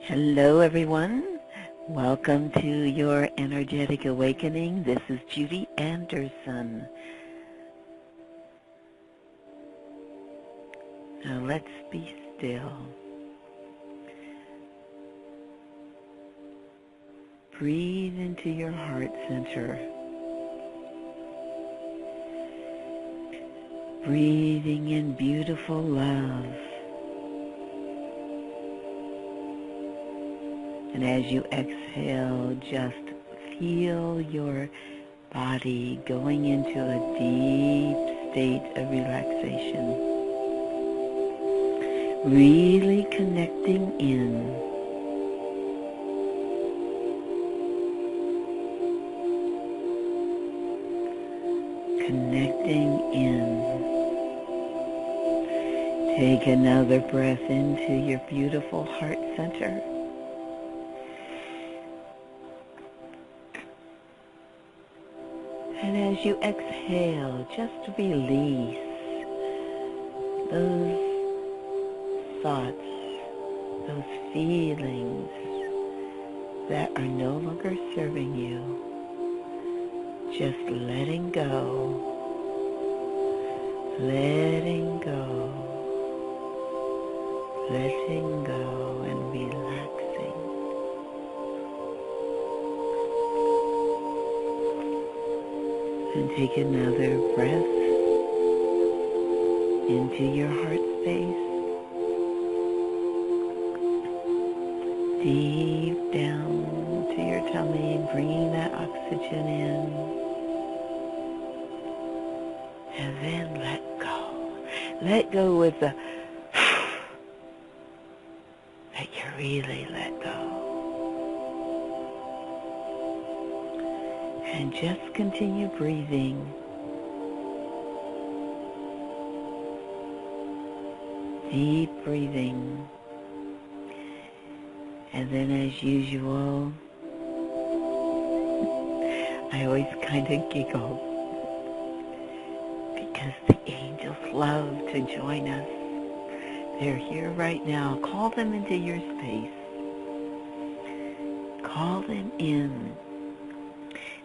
Hello, everyone. Welcome to your energetic awakening. This is Judy Anderson. Now let's be still. Breathe into your heart center. Breathing in beautiful love. And as you exhale, just feel your body going into a deep state of relaxation. Really connecting in. Connecting in. Take another breath into your beautiful heart center. And as you exhale, just release those thoughts, those feelings that are no longer serving you. Just letting go, letting go, letting go, and relaxing. And take another breath into your heart space. Deep down to your tummy, bringing that oxygen in. And then let go. Let go with the that you really let go. And just continue breathing. Deep breathing. And then as usual, I always kind of giggle because the angels love to join us. They're here right now. Call them into your space. Call them in.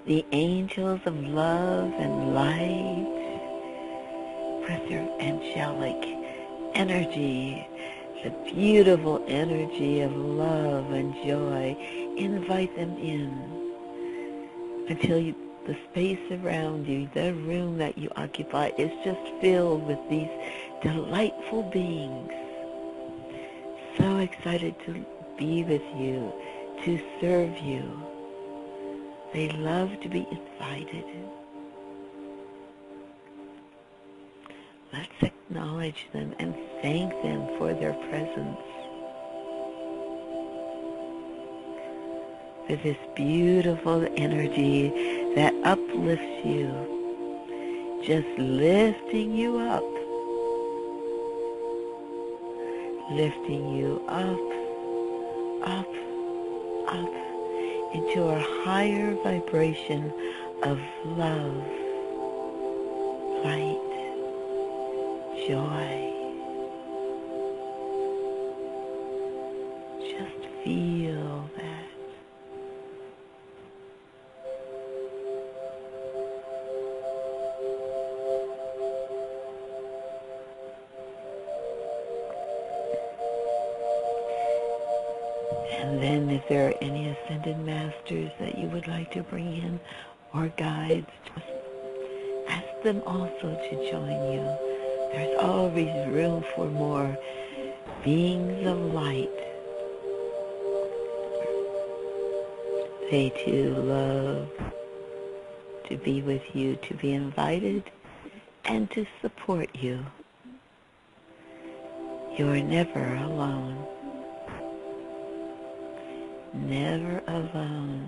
The angels of love and light, with their angelic energy, the beautiful energy of love and joy. Invite them in until the space around you, the room that you occupy, is just filled with these delightful beings. So excited to be with you, to serve you. They love to be invited. Let's acknowledge them and thank them for their presence. For this beautiful energy that uplifts you, just lifting you up. Lifting you up, up, up into a higher vibration of love, light, joy. Just feel that. And then if there are any ascended masters that you would like to bring in, or guides, just ask them also to join you. There's always room for more beings of light. They too love to be with you, to be invited, and to support you. You are never alone. Never alone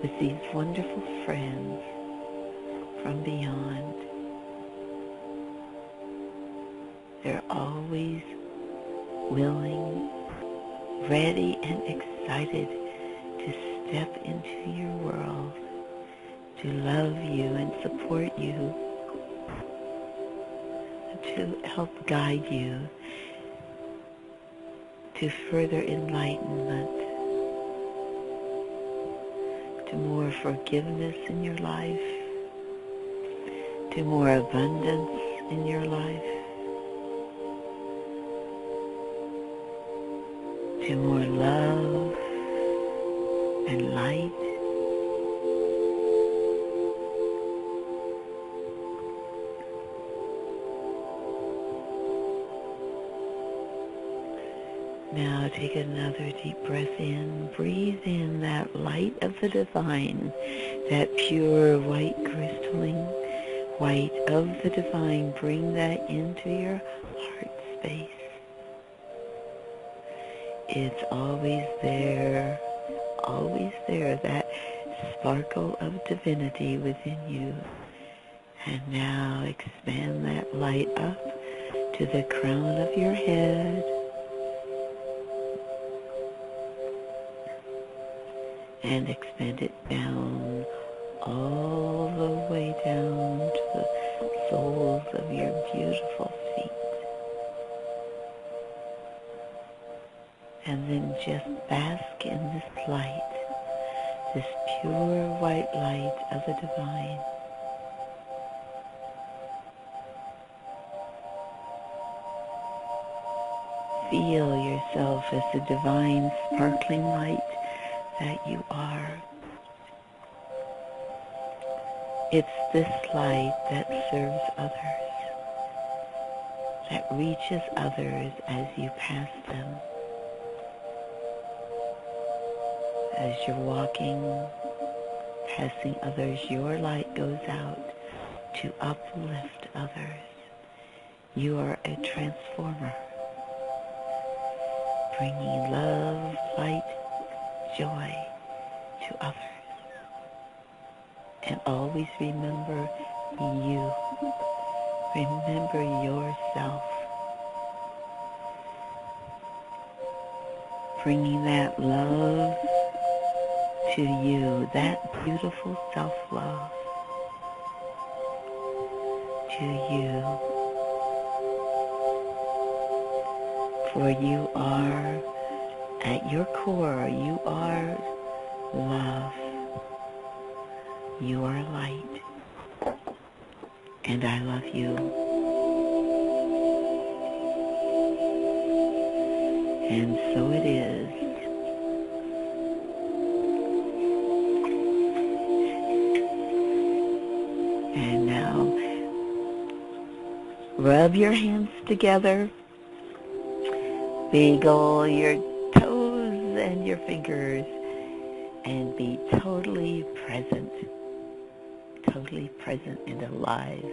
with these wonderful friends from beyond. They're always willing, ready, and excited to step into your world, to love you and support you, to help guide you to further enlightenment, to more forgiveness in your life, to more abundance in your life, to more love and light. Now take another deep breath in. Breathe in that light of the divine, that pure white crystalline white of the divine. Bring that into your heart space. It's always there, that sparkle of divinity within you. And now expand that light up to the crown of your head, and expand it down, all the way down to the soles of your beautiful feet. And then just bask in this light, this pure white light of the divine. Feel yourself as the divine sparkling light that you are. It's this light that serves others, that reaches others as you pass them. As you're walking, passing others, your light goes out to uplift others. You are a transformer, bringing love, light, joy to others. And always remember you. Remember yourself. Bringing that love to you, that beautiful self-love to you. For you are, at your core, you are love. You are light. And I love you. And so it is. And now, rub your hands together. Wiggle your toes and your fingers. And be totally present and alive.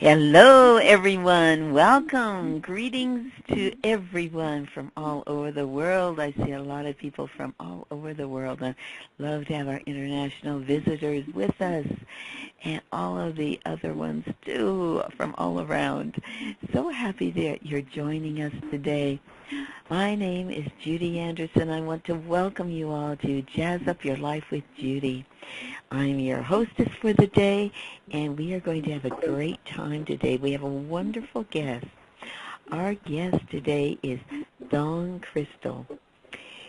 Hello, everyone. Welcome. Greetings to everyone from all over the world. I see a lot of people from all over the world. I love to have our international visitors with us, and all of the other ones too from all around. So happy that you're joining us today. My name is Judy Anderson. I want to welcome you all to Jazz Up Your Life with Judy. I'm your hostess for the day, and we are going to have a great time today. We have a wonderful guest. Our guest today is Dawn Crystal.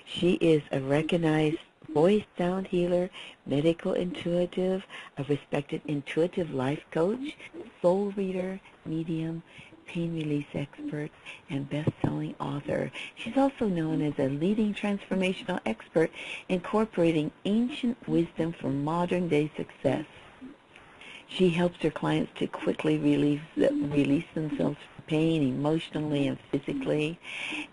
She is a recognized voice sound healer, medical intuitive, a respected intuitive life coach, soul reader, medium, pain release expert, and best-selling author. She's also known as a leading transformational expert incorporating ancient wisdom for modern-day success. She helps her clients to quickly release themselves from pain emotionally and physically.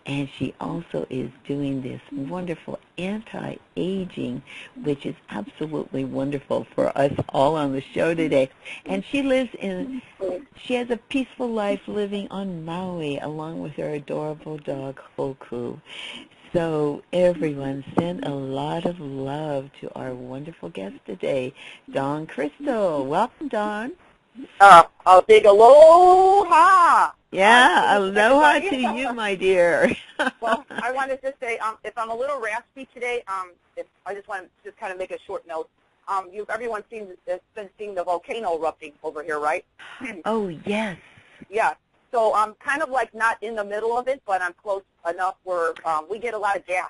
And she also is doing this wonderful anti-aging, which is absolutely wonderful for us all on the show today. And she has a peaceful life living on Maui along with her adorable dog, Hoku. So everyone, send a lot of love to our wonderful guest today, Dawn Crystal. Welcome, Dawn. A big aloha. Yeah, aloha to you, my dear. Well, I wanted to say, if I'm a little raspy today, I just want to just kind of make a short note. Everyone's been seeing the volcano erupting over here, right? Oh, yes. Yeah. So I'm kind of like not in the middle of it, but I'm close enough where we get a lot of gas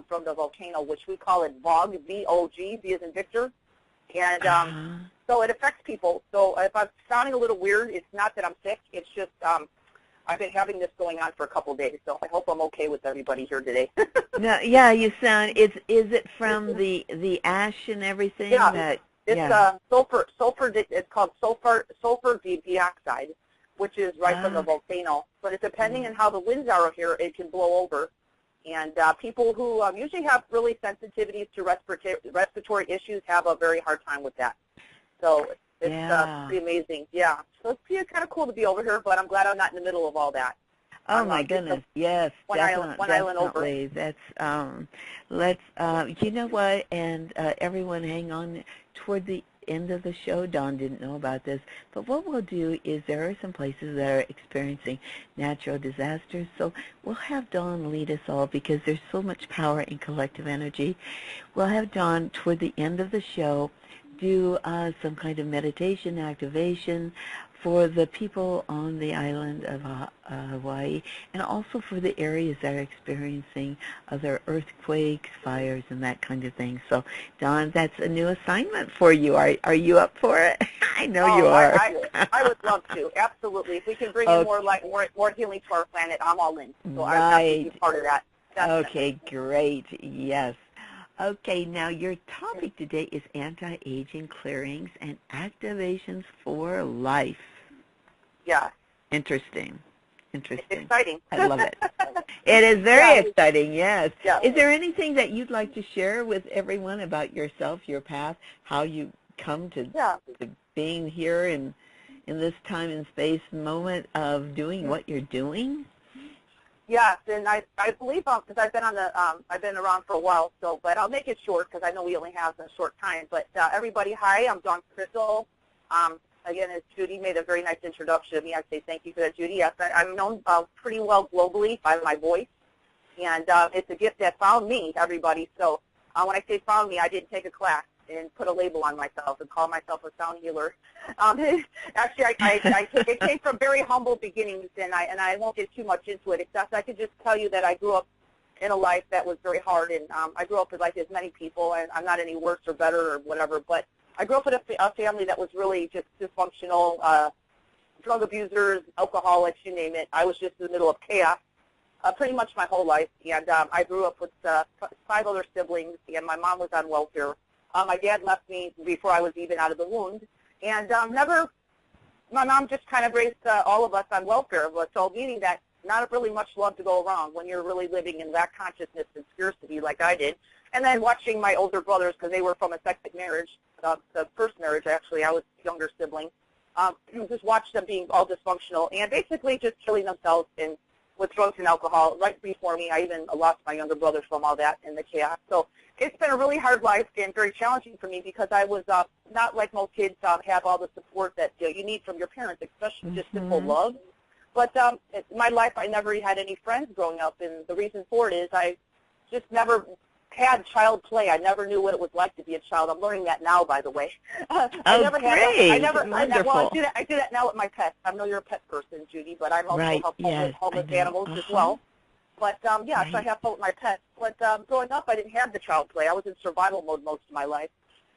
from the volcano, which we call it VOG, V-O-G, V as in Victor. And so it affects people. So if I'm sounding a little weird, it's not that I'm sick. It's just I've been having this going on for a couple of days. So I hope I'm okay with everybody here today. No, yeah, you sound. Is it from the ash and everything? Yeah, it's sulfur. It's called sulfur dioxide, which is right from the volcano. But it's depending on how the winds are here, it can blow over. And people who usually have really sensitivities to respiratory issues have a very hard time with that. So it's pretty amazing. Yeah. So it's kind of cool to be over here, but I'm glad I'm not in the middle of all that. Oh my goodness! Yes, definitely. That's you know what? And everyone, hang on toward the end of the show. Dawn didn't know about this, but what we'll do is there are some places that are experiencing natural disasters, so we'll have Dawn lead us all because there's so much power in collective energy. We'll have Dawn toward the end of the show do some kind of meditation activation for the people on the island of Hawaii, and also for the areas that are experiencing other earthquakes, fires, and that kind of thing. So, Dawn, that's a new assignment for you. Are you up for it? I know you are. I would love to. Absolutely. If we can bring in more healing to our planet, I'm all in. So I'm happy to be part of that. Definitely. Okay, great. Yes. Okay, now your topic today is anti-aging clearings and activations for life. Yeah. Interesting. Exciting. I love it. It is very exciting, yes. Yeah. Is there anything that you'd like to share with everyone about yourself, your path, how you come to being here in this time and space moment of doing what you're doing? Yes, and I believe because I've been around for a while, but I'll make it short because I know we only have a short time. But everybody, hi, I'm Dawn Crystal. Again, as Judy made a very nice introduction to me, I say thank you for that, Judy. Yes, I'm known pretty well globally by my voice, and it's a gift that found me, everybody. So when I say found me, I didn't take a class and put a label on myself and call myself a sound healer. Actually, it came from very humble beginnings, and I won't get too much into it, except I could just tell you that I grew up in a life that was very hard, and I grew up with like as many people, and I'm not any worse or better or whatever, but I grew up with a family that was really just dysfunctional, drug abusers, alcoholics, you name it. I was just in the middle of chaos pretty much my whole life, and I grew up with 5 other siblings, and my mom was on welfare. My dad left me before I was even out of the womb, and my mom just kind of raised all of us on welfare, so meaning that not really much love to go around when you're really living in lack consciousness and scarcity like I did. And then watching my older brothers, because they were from a second marriage, the first marriage actually, I was the younger sibling, just watch them being all dysfunctional and basically just killing themselves with drugs and alcohol. Right before me, I even lost my younger brother from all that in the chaos. So it's been a really hard life and very challenging for me because I was not like most kids have all the support that you need from your parents, especially just simple love. But in my life, I never had any friends growing up, and the reason for it is I just never had child play. I never knew what it was like to be a child. I'm learning that now, by the way. I do that now with my pets. I know you're a pet person, Judy, but I'm also help homeless animals as well. But so I have fun with my pets. But growing up, I didn't have the child play. I was in survival mode most of my life.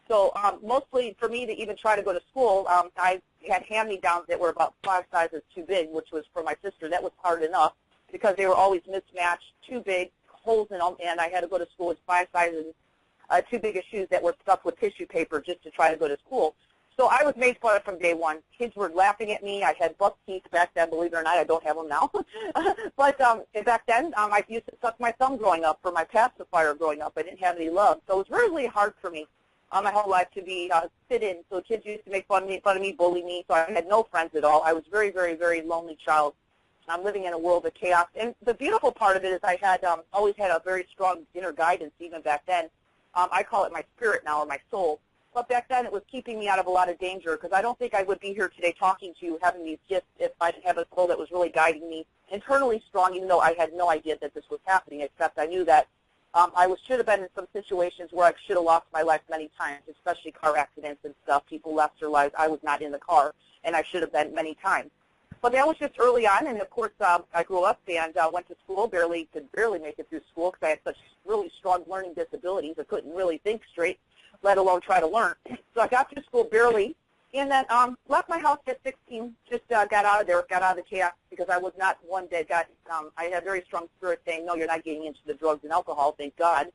So mostly for me to even try to go to school, I had hand-me-downs that were about 5 sizes too big, which was for my sister. That was hard enough because they were always mismatched, too big, holes in them, and I had to go to school with 5 sizes too big of shoes that were stuffed with tissue paper just to try to go to school. So I was made fun of from day one. Kids were laughing at me. I had buck teeth back then, believe it or not. I don't have them now. But back then, I used to suck my thumb growing up for my pacifier growing up. I didn't have any love. So it was really hard for me my whole life to be fit in. So kids used to make fun of me, bully me. So I had no friends at all. I was a very, very, very lonely child. I'm living in a world of chaos. And the beautiful part of it is I had always had a very strong inner guidance even back then. I call it my spirit now, or my soul. But back then it was keeping me out of a lot of danger, because I don't think I would be here today talking to you, having these gifts, if I didn't have a soul that was really guiding me internally strong, even though I had no idea that this was happening, except I knew that should have been in some situations where I should have lost my life many times, especially car accidents and stuff. People lost their lives. I was not in the car, and I should have been many times. But that was just early on, and of course I grew up and went to school, could barely make it through school because I had such really strong learning disabilities. I couldn't really think straight, let alone try to learn. So I got through school barely, and then left my house at 16, just got out of there, got out of the chaos, because I was not one that got, I had a very strong spirit saying, no, you're not getting into the drugs and alcohol, thank God.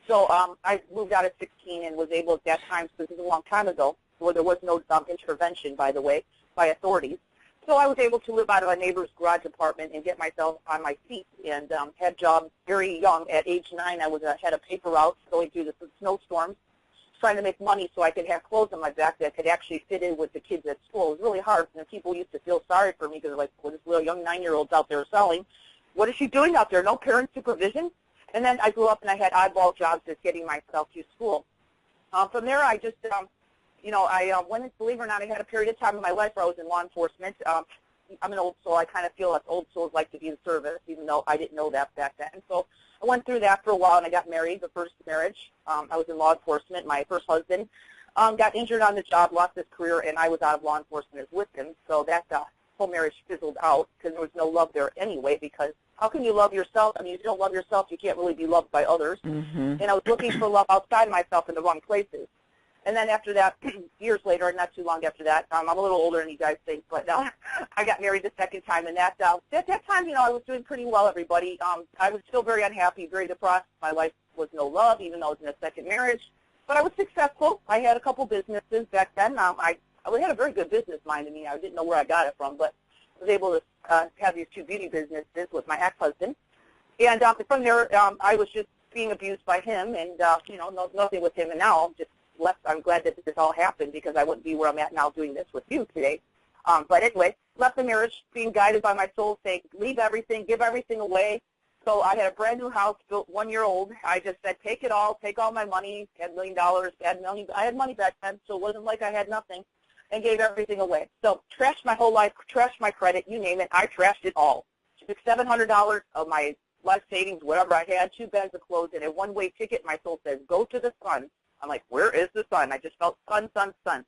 So I moved out at 16 and was able at that time, so this is a long time ago, where there was no intervention, by the way, by authorities. So I was able to live out of a neighbor's garage apartment and get myself on my feet, and had jobs very young. At age 9, I was had a paper route going through the snowstorms, trying to make money so I could have clothes on my back that could actually fit in with the kids at school. It was really hard, and people used to feel sorry for me because they're like, well, this little young 9-year-old's out there selling. What is she doing out there? No parent supervision? And then I grew up and I had oddball jobs just getting myself through school. From there, I just, I went, believe it or not, I had a period of time in my life where I was in law enforcement. I'm an old soul. I kind of feel like old souls like to be in service, even though I didn't know that back then. So I went through that for a while, and I got married, the first marriage. I was in law enforcement. My first husband got injured on the job, lost his career, and I was out of law enforcement with him. So that whole marriage fizzled out because there was no love there anyway, because how can you love yourself? I mean, if you don't love yourself, you can't really be loved by others. Mm-hmm. And I was looking for love outside myself in the wrong places. And then after that, years later, not too long after that, I'm a little older than you guys think, but I got married the second time. And at that time, I was doing pretty well, everybody. I was still very unhappy, very depressed. My life was no love, even though I was in a second marriage. But I was successful. I had a couple businesses back then. I had a very good business mind. I mean, I didn't know where I got it from, but I was able to have these 2 beauty businesses with my ex-husband. And from there, I was just being abused by him, and, nothing with him. And now I'm just left. I'm glad that this all happened, because I wouldn't be where I'm at now doing this with you today. But anyway, left the marriage, being guided by my soul, saying, leave everything, give everything away. So I had a brand new house built 1 year old. I just said, take it all, take all my money, had $1 million, I had money back then, so it wasn't like I had nothing, and gave everything away. So trashed my whole life, trashed my credit, you name it, I trashed it all. Took $700 of my life savings, whatever I had, 2 bags of clothes, and a one-way ticket. My soul says, go to the sun. I'm like, where is the sun? I just felt sun, sun, sun.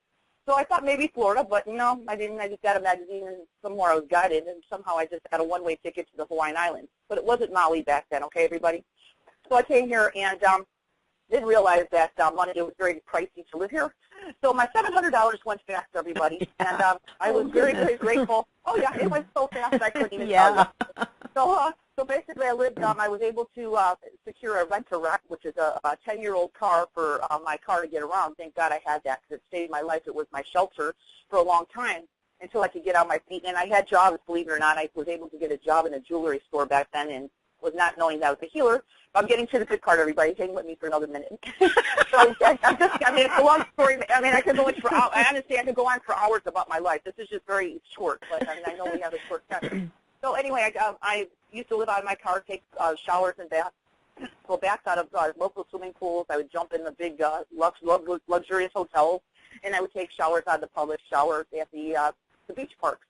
So I thought maybe Florida, but no, I didn't. I just got a magazine, and somewhere I was guided, and somehow I just got a one-way ticket to the Hawaiian Islands. But it wasn't Maui back then, okay, everybody? So I came here and didn't realize that money, it was very pricey to live here. So my $700 went fast, everybody, and I was very, very grateful. Oh, yeah, it went so fast I couldn't even tell you. So basically I lived, I was able to secure a rent-a-wreck, which is a 10-year-old car for my car to get around. Thank God I had that, because it saved my life. It was my shelter for a long time until I could get on my feet. And I had jobs, believe it or not. I was able to get a job in a jewelry store back then, and was not knowing that I was a healer. I'm getting to the good part, everybody. Hang with me for another minute. So it's a long story. I mean, I could go on for hours. Honestly, I could go on for hours about my life. This is just very short, but I know we have a short time. So anyway, I used to live out of my car, take showers and baths, go baths out of local swimming pools. I would jump in the big luxurious hotels, and I would take showers out of the public showers at the beach parks.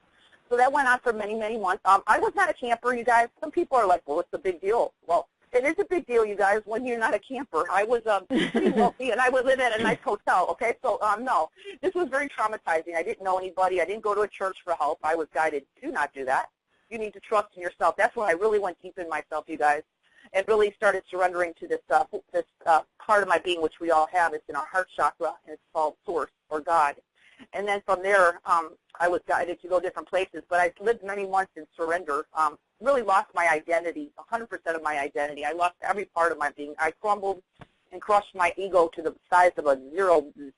So that went on for many, many months. I was not a camper, you guys. Some people are like, well, what's the big deal? Well, it is a big deal, you guys, when you're not a camper. I was pretty wealthy, and I would live at a nice hotel, okay? So, no, this was very traumatizing. I didn't know anybody. I didn't go to a church for help. I was guided, do not do that. You need to trust in yourself. That's when I really went deep in myself, you guys, and really started surrendering to this part of my being, which we all have. It's in our heart chakra, and it's called Source or God. And then from there, I was guided to go different places, but I lived many months in surrender, really lost my identity, 100% of my identity. I lost every part of my being. I crumbled and crushed my ego to the size of a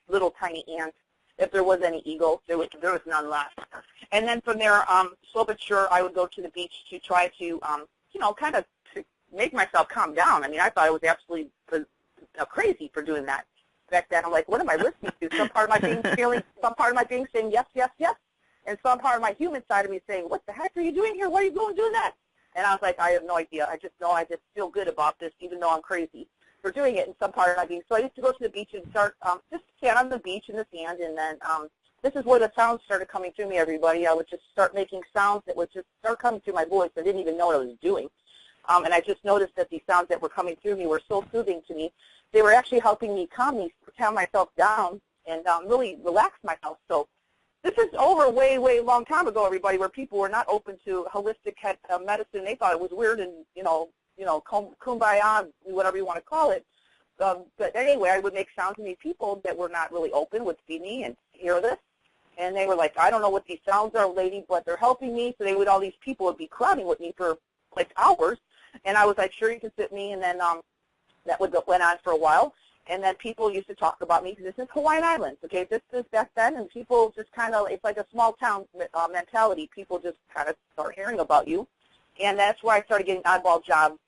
little tiny ant If there was any ego, there was none left. And then from there, slow but sure, I would go to the beach to try to, you know, kind of to make myself calm down. I mean, I thought I was absolutely crazy for doing that. Back then, I'm like, what am I listening to? Some part of my being feeling, some part of my being saying yes, yes, yes, and some part of my human side of me saying, what the heck are you doing here? Why are you going doing that? And I was like, I have no idea. I just know I just feel good about this, even though I'm crazy for doing it in some part of my being. So I used to go to the beach and start just stand on the beach in the sand, and then this is where the sounds started coming through me, everybody. I would just start making sounds that would just start coming through my voice. I didn't even know what I was doing. And I just noticed that these sounds that were coming through me were so soothing to me. They were actually helping me calm myself down and really relax myself. So this is over way, way long time ago, everybody, where people were not open to holistic medicine. They thought it was weird and, you know, kumbaya, whatever you want to call it. But anyway, I would make sounds, and these people that were not really open would see me and hear this. And they were like, I don't know what these sounds are, lady, but they're helping me. So all these people would be crowding with me for like hours. And I was like, sure, you can sit me. And then that went on for a while. And then people used to talk about me, because this is Hawaiian Islands, okay? This is back then, and people just kind of, it's like a small town mentality. People just kind of start hearing about you. And that's where I started getting oddball jobs.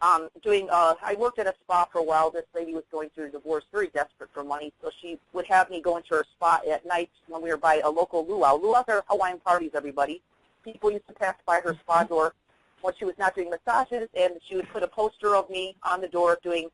I worked at a spa for a while. This lady was going through a divorce, very desperate for money, so she would have me go into her spa at night when we were by a local luau. Luau's are Hawaiian parties, everybody. People used to pass by her spa door when she was not doing massages, and she would put a poster of me on the door doing,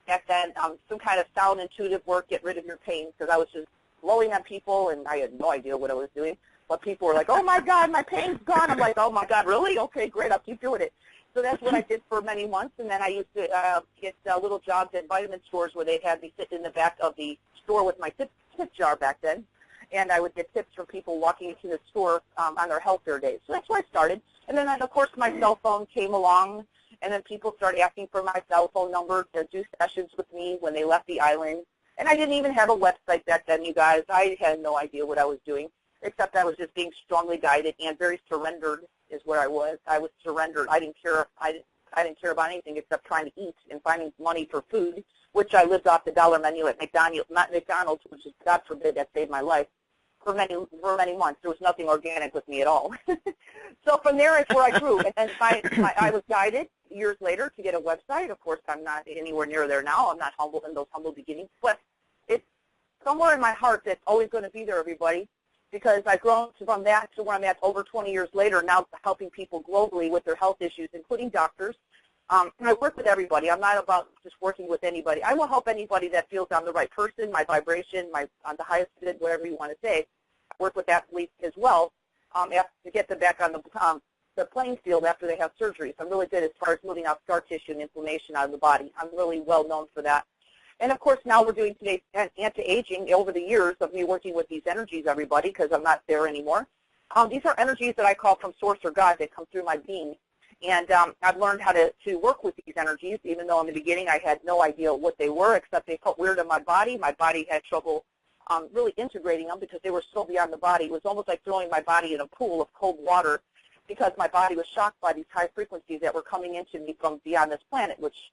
back then, some kind of sound intuitive work, get rid of your pain, because I was just blowing on people, and I had no idea what I was doing. But people were like, oh, my God, my pain's gone. I'm like, oh, my God, really? Okay, great, I'll keep doing it. So that's what I did for many months, and then I used to get little jobs at vitamin stores where they'd have me sit in the back of the store with my tip jar back then, and I would get tips from people walking into the store on their health fair days. So that's where I started. And then, of course, my cell phone came along, and then people started asking for my cell phone number to do sessions with me when they left the island. And I didn't even have a website back then, you guys. I had no idea what I was doing, except I was just being strongly guided and very surrendered is where I was. I was surrendered. I didn't care. I didn't care about anything except trying to eat and finding money for food, which I lived off the dollar menu at McDonald's, which is, God forbid, that saved my life. For many months, there was nothing organic with me at all. So from there is where I grew. And then I was guided years later to get a website. Of course, I'm not anywhere near there now. I'm not humble in those humble beginnings. But it's somewhere in my heart that's always going to be there, everybody, because I've grown from that to where I'm at over 20 years later, now helping people globally with their health issues, including doctors. And I work with everybody. I'm not about just working with anybody. I will help anybody that feels I'm the right person, my vibration, on the highest bid, whatever you want to say. I work with athletes as well to get them back on the playing field after they have surgery. So I'm really good as far as moving out scar tissue and inflammation out of the body. I'm really well known for that. And, of course, now we're doing today's anti-aging over the years of me working with these energies, everybody, because I'm not there anymore. These are energies that I call from Source or God that come through my being. And I've learned how to work with these energies, even though in the beginning I had no idea what they were, except they felt weird in my body. My body had trouble really integrating them because they were so beyond the body. It was almost like throwing my body in a pool of cold water because my body was shocked by these high frequencies that were coming into me from beyond this planet, which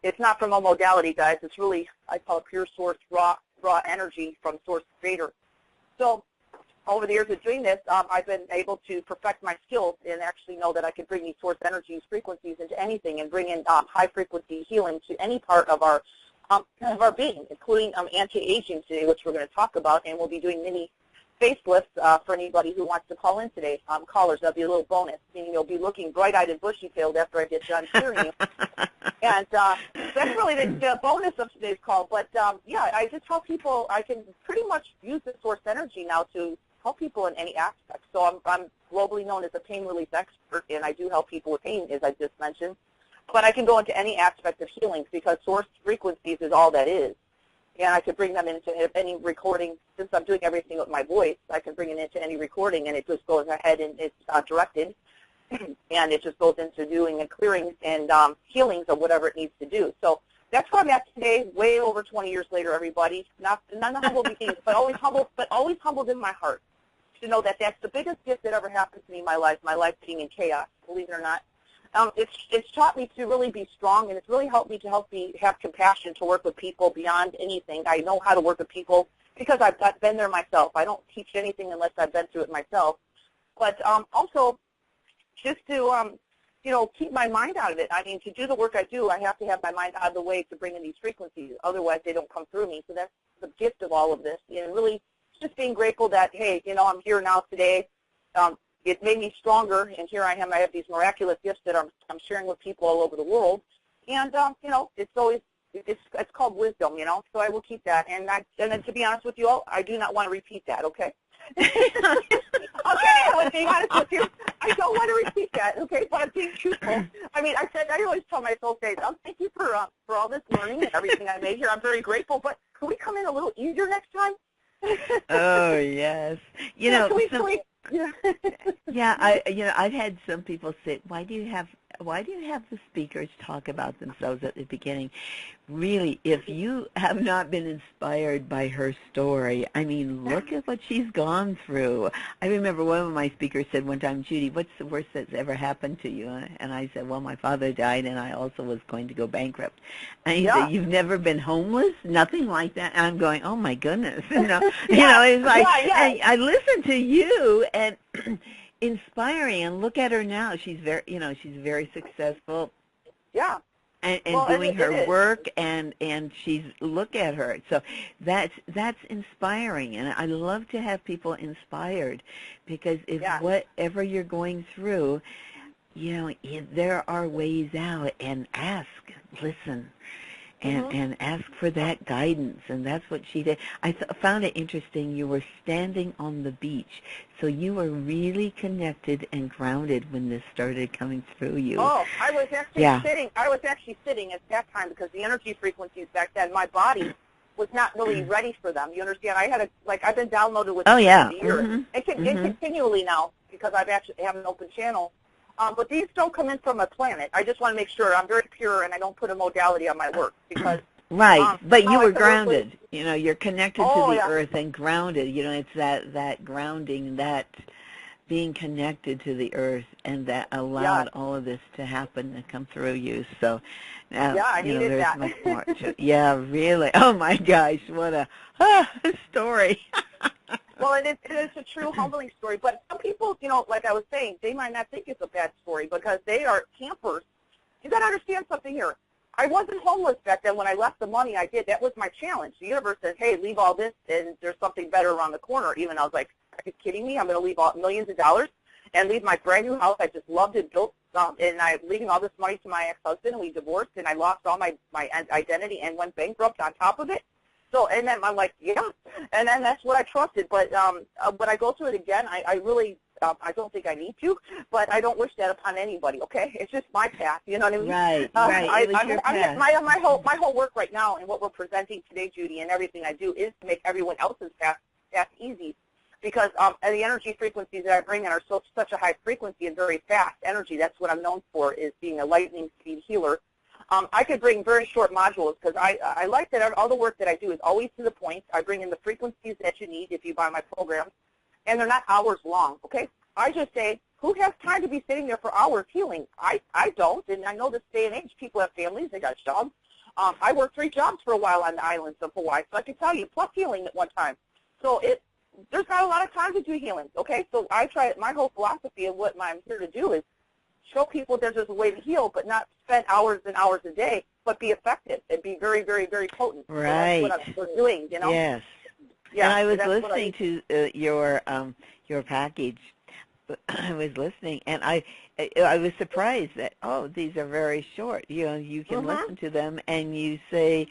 it's not from a modality, guys. It's really, I call it pure source, raw energy from Source Creator. So over the years of doing this, I've been able to perfect my skills and actually know that I can bring these source energies, frequencies into anything and bring in high-frequency healing to any part of our being, including anti-aging today, which we're going to talk about, and we'll be doing mini facelifts for anybody who wants to call in today. Callers, that'll be a little bonus, meaning you'll be looking bright-eyed and bushy-tailed after I get done hearing you. And that's really the bonus of today's call. But, yeah, I just tell people I can pretty much use the source energy now to help people in any aspect. So I'm globally known as a pain relief expert, and I do help people with pain, as I just mentioned. But I can go into any aspect of healing because source frequencies is all that is. And I could bring them into any recording. Since I'm doing everything with my voice, I can bring it into any recording, and it just goes ahead and it's directed. And it just goes into doing and clearing and healings of whatever it needs to do. So that's where I'm at today, way over 20 years later, everybody. None of humble beginnings, but always humbled in my heart. To know that that's the biggest gift that ever happened to me in my life being in chaos, believe it or not. It's taught me to really be strong, and it's really helped me to have compassion to work with people beyond anything. I know how to work with people because I've been there myself. I don't teach anything unless I've been through it myself. But also, just to, keep my mind out of it. I mean, to do the work I do, I have to have my mind out of the way to bring in these frequencies. Otherwise, they don't come through me. So that's the gift of all of this. And really just being grateful that, hey, I'm here now today. It made me stronger, and here I am. I have these miraculous gifts that I'm sharing with people all over the world. And, it's always, it's called wisdom, so I will keep that. And then to be honest with you all, I do not want to repeat that, okay? Okay, I'm being honest with you. I don't want to repeat that, okay, but I'm being truthful. I mean, I always tell myself, thank you for all this learning and everything I made here. I'm very grateful, but can we come in a little easier next time? Oh, yes. Can we, yeah. Yeah, I've had some people say, why do you have the speakers talk about themselves at the beginning? Really, if you have not been inspired by her story, I mean, look at what she's gone through. I remember one of my speakers said one time, Judy, what's the worst that's ever happened to you? And I said, well, my father died, and I also was going to go bankrupt. And he said, you've never been homeless? Nothing like that? And I'm going, oh, my goodness. It's like, and I listen to you, and inspiring, and look at her now. She's very successful. Yeah. And doing her work, and she's, look at her. So that's inspiring, and I love to have people inspired, because if whatever you're going through, there are ways out, and listen, and ask for that guidance, and that's what she did. I found it interesting. You were standing on the beach, so you were really connected and grounded when this started coming through you. Oh, I was actually sitting. I was actually sitting at that time, because the energy frequencies back then, my body was not really ready for them. You understand? I had I've been downloaded with years, and continually now, because I've actually have an open channel. But these don't come in from a planet. I just want to make sure I'm very pure, and I don't put a modality on my work, because but you were grounded. You're connected to the earth and grounded. It's that grounding, that being connected to the earth, and that allowed all of this to happen and come through you. So, I needed there's that. much more to, really. Oh my gosh, what a story. Well, it is a true humbling story, but some people, like I was saying, they might not think it's a bad story because they are campers. You got to understand something here. I wasn't homeless back then. When I left the money I did, that was my challenge. The universe said, hey, leave all this, and there's something better around the corner. Even I was like, are you kidding me? I'm going to leave millions of dollars and leave my brand new house I just loved and built, and I'm leaving all this money to my ex-husband, and we divorced, and I lost all my identity and went bankrupt on top of it. So, and then I'm like, and then that's what I trusted. But when I go through it again, I really, I don't think I need to, but I don't wish that upon anybody, okay? It's just my path, you know what I mean? Right, your path. My whole work right now, and what we're presenting today, Judy, and everything I do is to make everyone else's path easy, because the energy frequencies that I bring in are such a high frequency and very fast energy. That's what I'm known for, is being a lightning speed healer. I could bring very short modules, because I like that all the work that I do is always to the point. I bring in the frequencies that you need if you buy my programs, and they're not hours long, okay? I just say, who has time to be sitting there for hours healing? I don't, and I know this day and age, people have families, they got jobs. I worked 3 jobs for a while on the islands of Hawaii, so I can tell you, plus healing at one time. So there's not a lot of time to do healing, okay? So my whole philosophy of what I'm here to do is show people there's a way to heal, but not spend hours and hours a day, but be effective and be very, very, very potent. Right. So that's what I'm doing, Yes. Yeah, and I was listening to your package. I was listening, and I was surprised that, these are very short. You can listen to them, and you say,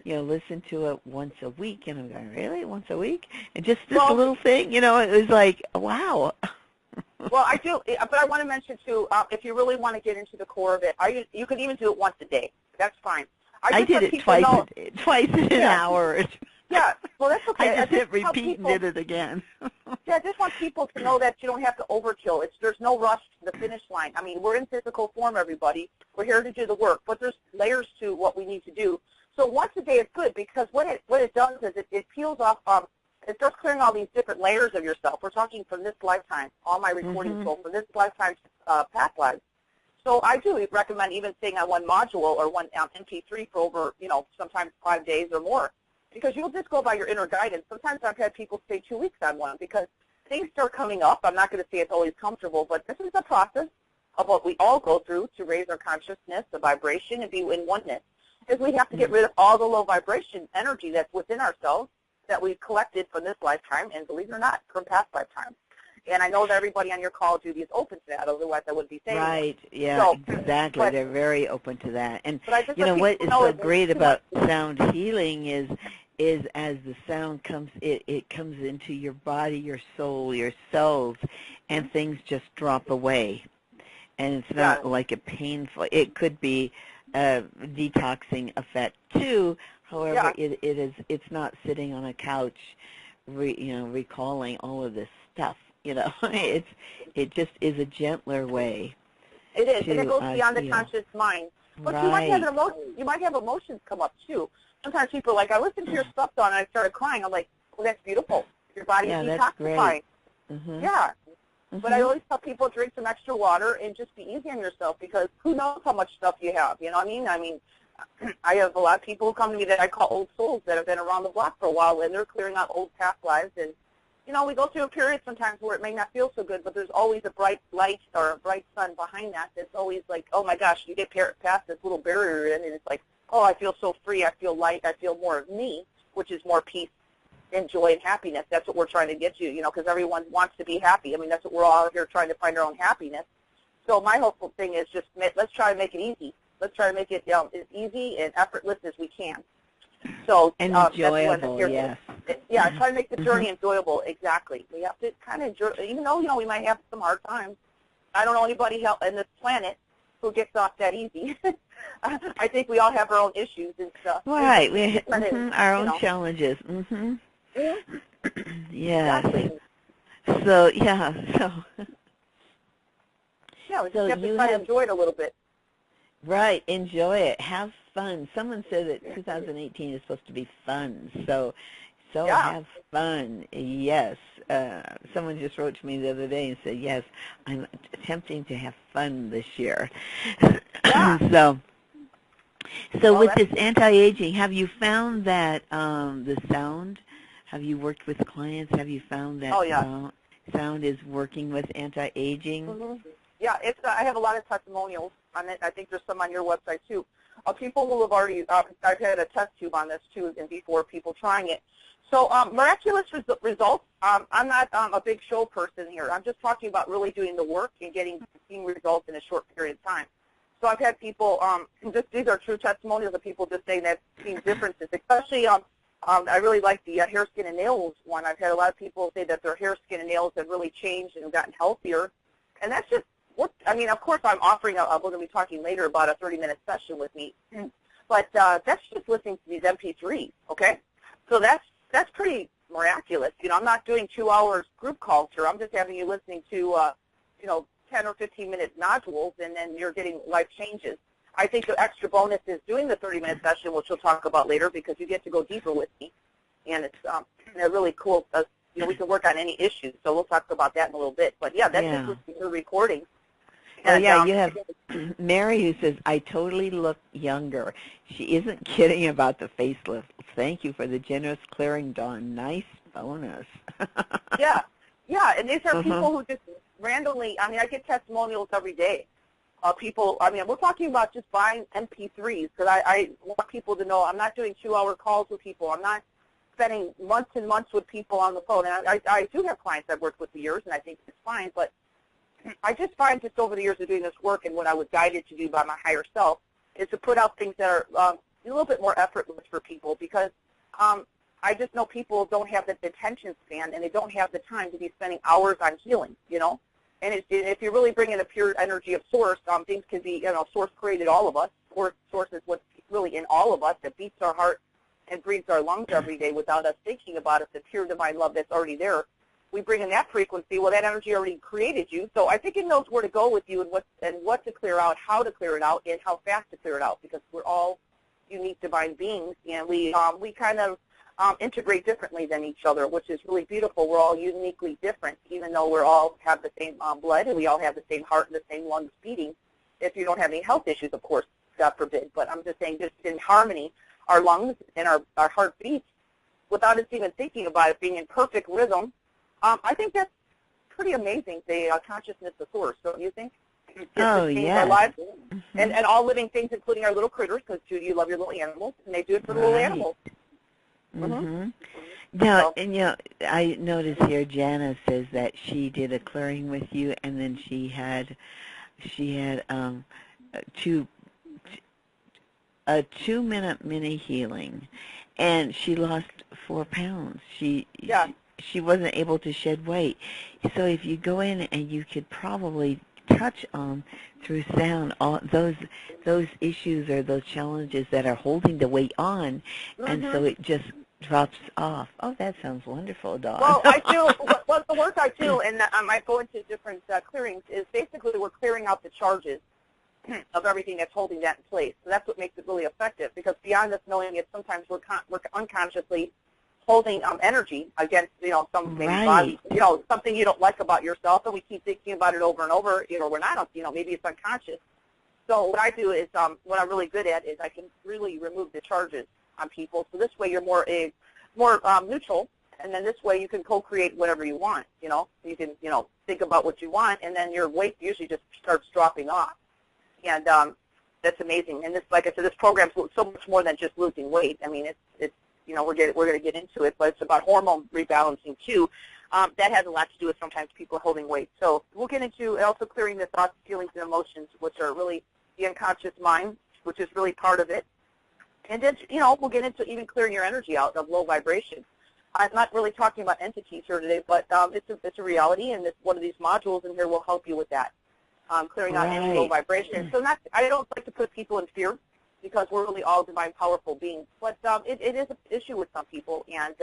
listen to it once a week. And I'm going, really? Once a week? And just this little thing, it was like, wow. Well, I do, but I want to mention, too, if you really want to get into the core of it, you can even do it once a day. That's fine. I did it twice in an hour. Yeah, well, that's okay. I just hit repeat and did it again. I just want people to know that you don't have to overkill. There's no rush to the finish line. I mean, we're in physical form, everybody. We're here to do the work, but there's layers to what we need to do. So once a day is good, because what it does is it peels off, it starts clearing all these different layers of yourself. We're talking from this lifetime, all my recordings go from this lifetime's past lives. So I do recommend even staying on one module or one MP3 for over, sometimes 5 days or more. because you'll just go by your inner guidance. Sometimes I've had people stay 2 weeks on one because things start coming up. I'm not going to say it's always comfortable, but this is a process of what we all go through to raise our consciousness, the vibration, and be in oneness. Is we have to get rid of all the low vibration energy that's within ourselves that we've collected from this lifetime, and believe it or not, from past lifetimes. And I know that everybody on your call, Judy, is open to that. Otherwise, I wouldn't be saying Right. that. Yeah, So, exactly. but, They're very open to that. And but I just you know what is know so great about sound healing is as the sound comes, it comes into your body, your soul, your cells, and things just drop away. And it's not like a painful. It could be a detoxing effect too. However, it's not sitting on a couch, recalling all of this stuff. It just is a gentler way. It is, and it goes beyond the conscious mind. But you might have you might have emotions come up too. Sometimes people are like, I listened to your stuff on and I started crying. I'm like, well, that's beautiful. Your body is detoxifying. Mm-hmm. Yeah. Mm-hmm. But I always tell people drink some extra water and just be easy on yourself because who knows how much stuff you have. You know what I mean? I mean, I have a lot of people who come to me that I call old souls that have been around the block for a while, and they're clearing out old past lives. And, we go through a period sometimes where it may not feel so good, but there's always a bright light or a bright sun behind that that's always like, oh, my gosh, you get past this little barrier, and it's like, oh, I feel so free, I feel light, I feel more of me, which is more peace and joy and happiness. That's what we're trying to get you, because everyone wants to be happy. I mean, that's what we're all here trying to find our own happiness. So my hopeful thing is just let's try to make it easy. Let's try to make it as easy and effortless as we can. So enjoyable, yes. Yeah, try to make the journey enjoyable. Exactly. We have to kind of enjoy, even though we might have some hard times. I don't know anybody on this planet who gets off that easy. I think we all have our own issues and stuff. Right, we have our own challenges. Mm-hmm. Yes. Exactly. So we just have to try to enjoy it a little bit. Right, enjoy it. Have fun. Someone said that 2018 is supposed to be fun, so have fun. Yes. Someone just wrote to me the other day and said, yes, I'm attempting to have fun this year. Yeah. So with this anti-aging, have you found that the sound, have you worked with clients, have you found that sound is working with anti-aging? Mm-hmm. Yeah, I have a lot of testimonials on it. I think there's some on your website too. People who have already, I've had a test tube on this too, and before people trying it. So miraculous results. I'm not a big show person here. I'm just talking about really doing the work and seeing results in a short period of time. So I've had people, these are true testimonials of people just saying they've seen differences, especially I really like the hair, skin, and nails one. I've had a lot of people say that their hair, skin, and nails have really changed and gotten healthier. And that's just, of course I'm offering, we're going to be talking later about a 30-minute session with me, but that's just listening to these MP3s, okay? So that's pretty miraculous. I'm not doing 2 hours group calls here. I'm just having you listening to, 10 or 15-minute nodules, and then you're getting life changes. I think the extra bonus is doing the 30-minute session, which we'll talk about later, because you get to go deeper with me, and it's really cool. We can work on any issues, so we'll talk about that in a little bit. But just listening to the recording. And, you have Mary who says, I totally look younger. She isn't kidding about the facelift. Thank you for the generous clearing, Dawn. Nice bonus. Yeah, and these are people who just randomly, I get testimonials every day. People, we're talking about just buying MP3s, because I want people to know I'm not doing 2-hour calls with people. I'm not spending months and months with people on the phone. And I do have clients I've worked with for years, and I think it's fine, but I just find just over the years of doing this work and what I was guided to do by my higher self is to put out things that are a little bit more effortless for people, because I just know people don't have the attention span and they don't have the time to be spending hours on healing, And if you really bring in a pure energy of source, things can be, source created all of us. Source is what's really in all of us that beats our heart and breathes our lungs every day without us thinking about it, the pure divine love that's already there. We bring in that frequency, well, that energy already created you. So I think it knows where to go with you and what to clear out, how to clear it out, and how fast to clear it out, because we're all unique divine beings, and we kind of integrate differently than each other, which is really beautiful. We're all uniquely different, even though we all have the same blood and we all have the same heart and the same lungs beating. If you don't have any health issues, of course, God forbid. But I'm just saying, just in harmony, our lungs and our heart beats without us even thinking about it, being in perfect rhythm. I think that's pretty amazing, the consciousness of source, don't you think? Oh, Our yes. lives, Mm-hmm. and all living things, including our little critters, because, Judy, you love your little animals, and they do it for the little Right. animals. Mm-hmm. Now, So, and I noticed here Jana says that she did a clearing with you, and then she had two a 2-minute mini healing, and she lost 4 pounds. yeah. She wasn't able to shed weight. So if you go in and you could probably touch on through sound all those issues or those challenges that are holding the weight on, and so it just drops off. Oh, that sounds wonderful, Dawn. Well, I do. Well, the work I do, and I go into different clearings, is basically we're clearing out the charges of everything that's holding that in place. So that's what makes it really effective, because beyond us knowing it, sometimes we're unconsciously holding energy against, some maybe body, something you don't like about yourself, and we keep thinking about it over and over, we're not, maybe it's unconscious. So what I do is, what I'm really good at is I can really remove the charges on people. So this way you're more neutral, and then this way you can co-create whatever you want, You can, think about what you want, and then your weight usually just starts dropping off. And that's amazing. And this, like I said, this program's so much more than just losing weight. I mean, it's we're going to get into it, but it's about hormone rebalancing too. That has a lot to do with sometimes people holding weight. So we'll get into also clearing the thoughts, feelings, and emotions, which are really the unconscious mind, which is really part of it. And then, we'll get into even clearing your energy out of low vibration. I'm not really talking about entities here today, but it's a reality, and one of these modules in here will help you with that, clearing out any low vibration. So I don't like to put people in fear, because we're really all divine, powerful beings. But it is an issue with some people, and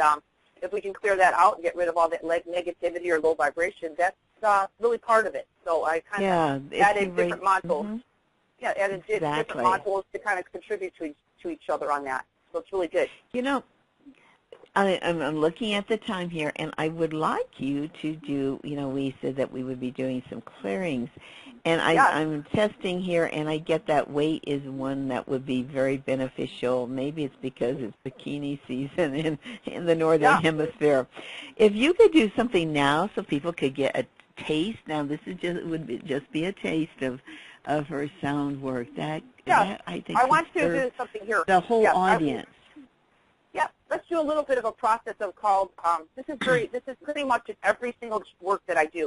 if we can clear that out and get rid of all that negativity or low vibration, that's really part of it. So I kind of added different modules. Mm-hmm. Yeah, added different modules to kind of contribute to each other on that. So it's really good. I'm looking at the time here, and I would like you to do, we said that we would be doing some clearings, and I'm testing here, and I get that weight is one that would be very beneficial. Maybe it's because it's bikini season in the Northern Hemisphere. If you could do something now so people could get a taste, now this is would just be a taste of her sound work. That I think I want to do something here. The whole audience. Let's do a little bit of a process of called, this is pretty much every single work that I do.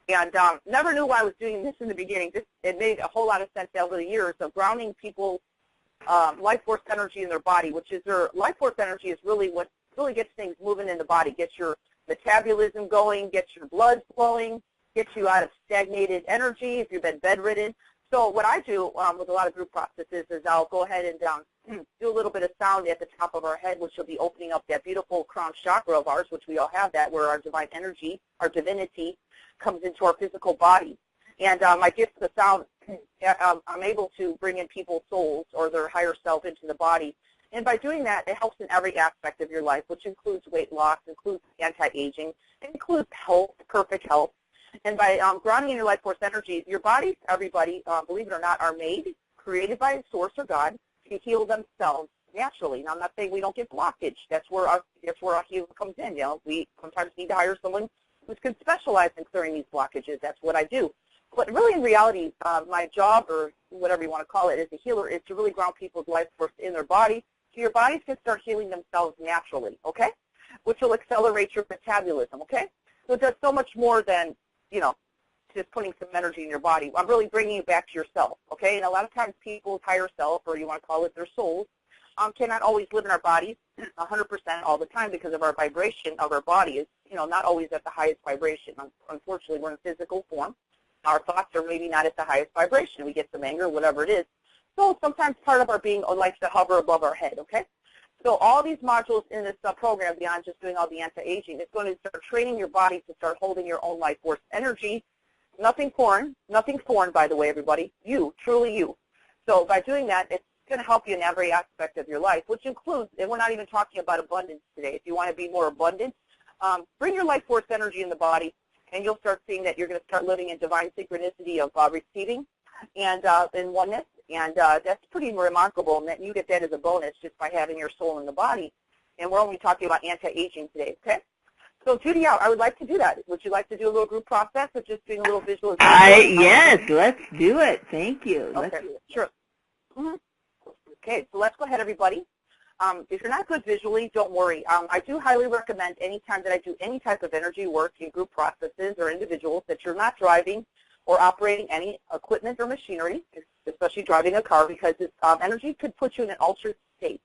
And never knew why I was doing this in the beginning. It made a whole lot of sense over the years of grounding people's life force energy in their body, which is their life force energy is really what really gets things moving in the body, gets your metabolism going, gets your blood flowing, gets you out of stagnated energy if you've been bedridden. So what I do with a lot of group processes is I'll go ahead and do a little bit of sound at the top of our head, which will be opening up that beautiful crown chakra of ours, which we all have that, where our divine energy, our divinity, comes into our physical body. And my gift to the sound, I'm able to bring in people's souls or their higher self into the body. And by doing that, it helps in every aspect of your life, which includes weight loss, includes anti-aging, includes health, perfect health. And by grounding in your life force energy, your bodies, everybody, believe it or not, are made, created by a source or God to heal themselves naturally. Now, I'm not saying we don't get blockage. That's where our healing comes in. We sometimes need to hire someone who can specialize in clearing these blockages. That's what I do. But really, in reality, my job, or whatever you want to call it, as a healer, is to really ground people's life force in their body so your bodies can start healing themselves naturally, okay? Which will accelerate your metabolism, okay? So it does so much more than, just putting some energy in your body. I'm really bringing you back to yourself, okay? And a lot of times people's higher self, or you want to call it their souls, cannot always live in our bodies 100% all the time because of our vibration of our body is, not always at the highest vibration. Unfortunately, we're in physical form. Our thoughts are maybe not at the highest vibration. We get some anger, whatever it is. So sometimes part of our being likes to hover above our head, okay? So all these modules in this program, beyond just doing all the anti-aging, is going to start training your body to start holding your own life force energy. Nothing foreign, by the way, everybody. You, truly you. So by doing that, it's going to help you in every aspect of your life, which includes, and we're not even talking about abundance today. If you want to be more abundant, bring your life force energy in the body, and you'll start seeing that you're going to start living in divine synchronicity of receiving and in oneness. And that's pretty remarkable, and that you get that as a bonus just by having your soul in the body. And we're only talking about anti-aging today, okay? So, Judy, I would like to do that. Would you like to do a little group process of just doing a little visualization? Yes, let's do it. Thank you. Okay, sure. Okay, so let's go ahead, everybody. If you're not good visually, don't worry. I do highly recommend anytime that I do any type of energy work in group processes or individuals that you're not driving or operating any equipment or machinery, especially driving a car, because energy could put you in an altered state.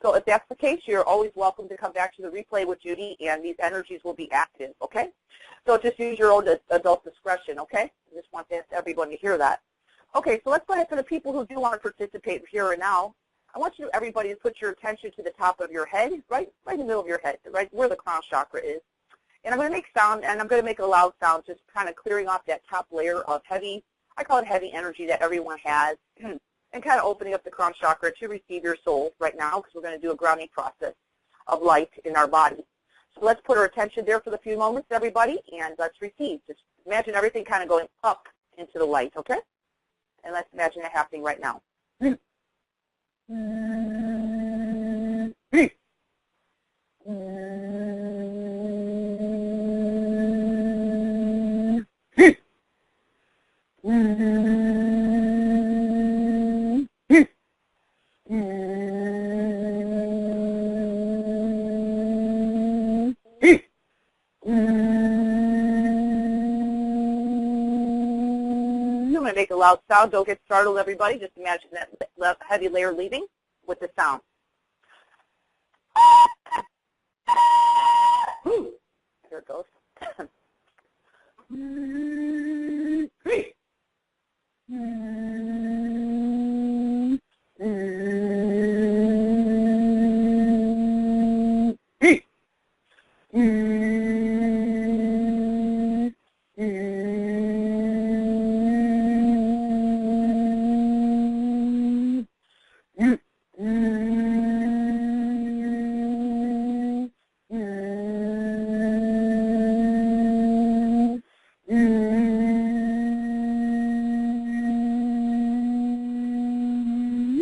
So if that's the case, you're always welcome to come back to the replay with Judy, and these energies will be active, okay? So just use your own adult discretion, okay? I just want everyone to hear that. Okay, so let's go ahead for the people who do want to participate here and now. I want you, everybody, to put your attention to the top of your head, right in the middle of your head, right where the crown chakra is. And I'm going to make sound, and I'm going to make a loud sound, just kind of clearing off that top layer of heavy, I call it heavy energy that everyone has, and kind of opening up the crown chakra to receive your soul right now, because we're going to do a grounding process of light in our body. So let's put our attention there for the few moments, everybody, and let's receive. Just imagine everything kind of going up into the light, okay? And let's imagine it happening right now. I'm going to make a loud sound. Don't get startled, everybody. Just imagine that heavy layer leaving with the sound. Here it goes.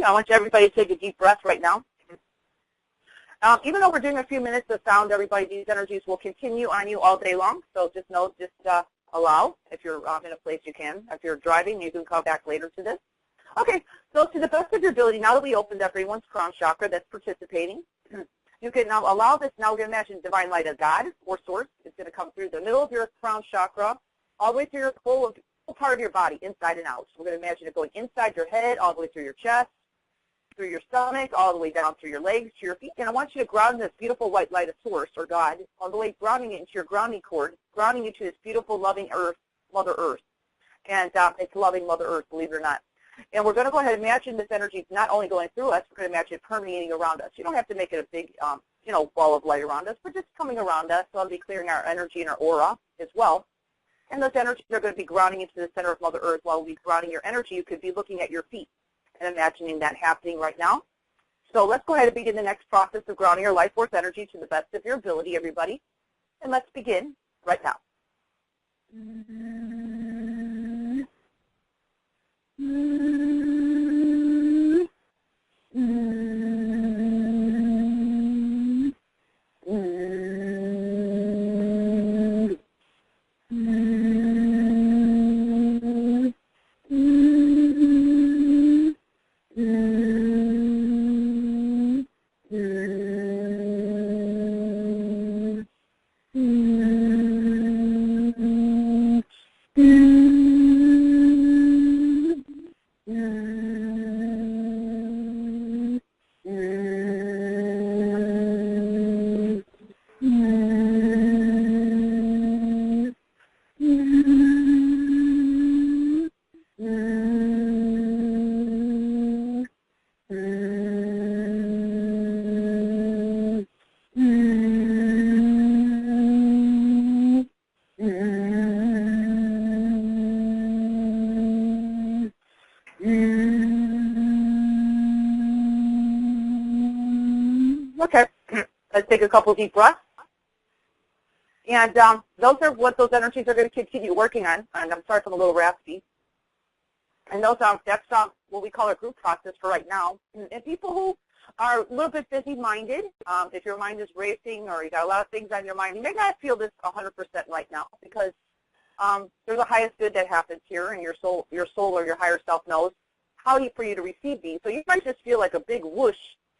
I want everybody to take a deep breath right now. Even though we're doing a few minutes of sound, everybody, these energies will continue on you all day long. So just know, allow. If you're in a place, you can. If you're driving, you can come back later to this. Okay, so to the best of your ability, now that we opened everyone's crown chakra that's participating, you can now allow this. Now we're going to imagine divine light of God or source. It's going to come through the middle of your crown chakra, all the way through your whole part of your body, inside and out. So we're going to imagine it going inside your head, all the way through your chest, through your stomach, all the way down through your legs, to your feet. And I want you to ground this beautiful white light of source, or God, all the way grounding it into your grounding cord, grounding you to this beautiful, loving earth, Mother Earth. And it's loving Mother Earth, believe it or not. And we're going to go ahead and imagine this energy not only going through us, we're going to imagine it permeating around us. You don't have to make it a big, ball of light around us, but just coming around us. So I'll be clearing our energy and our aura as well. And those energies are going to be grounding into the center of Mother Earth. While we'll be grounding your energy, you could be looking at your feet and imagining that happening right now. So let's go ahead and begin the next process of grounding your life force energy to the best of your ability, everybody. And let's begin right now. Okay, let's take a couple deep breaths. And those are what those energies are going to continue working on. And I'm sorry if I'm a little raspy. And those that's what we call a group process for right now. And people who are a little bit busy-minded, if your mind is racing or you got a lot of things on your mind, you may not feel this 100% right now because there's a highest good that happens here, and your soul or your higher self knows how for you to receive these. So you might just feel like a big whoosh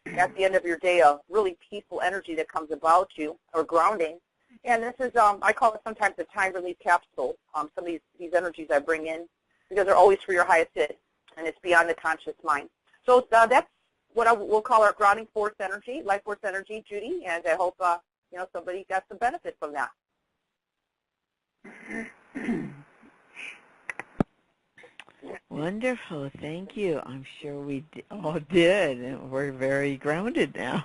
at the end of your day of really peaceful energy that comes about you, or grounding. And this is, I call it sometimes a time release capsule, some of these energies I bring in, because they're always for your highest good, and it's beyond the conscious mind. So that's what we'll call our grounding force energy, life force energy, Judy, and I hope somebody got some benefit from that. Wonderful, thank you. I'm sure we all did, and we're very grounded now.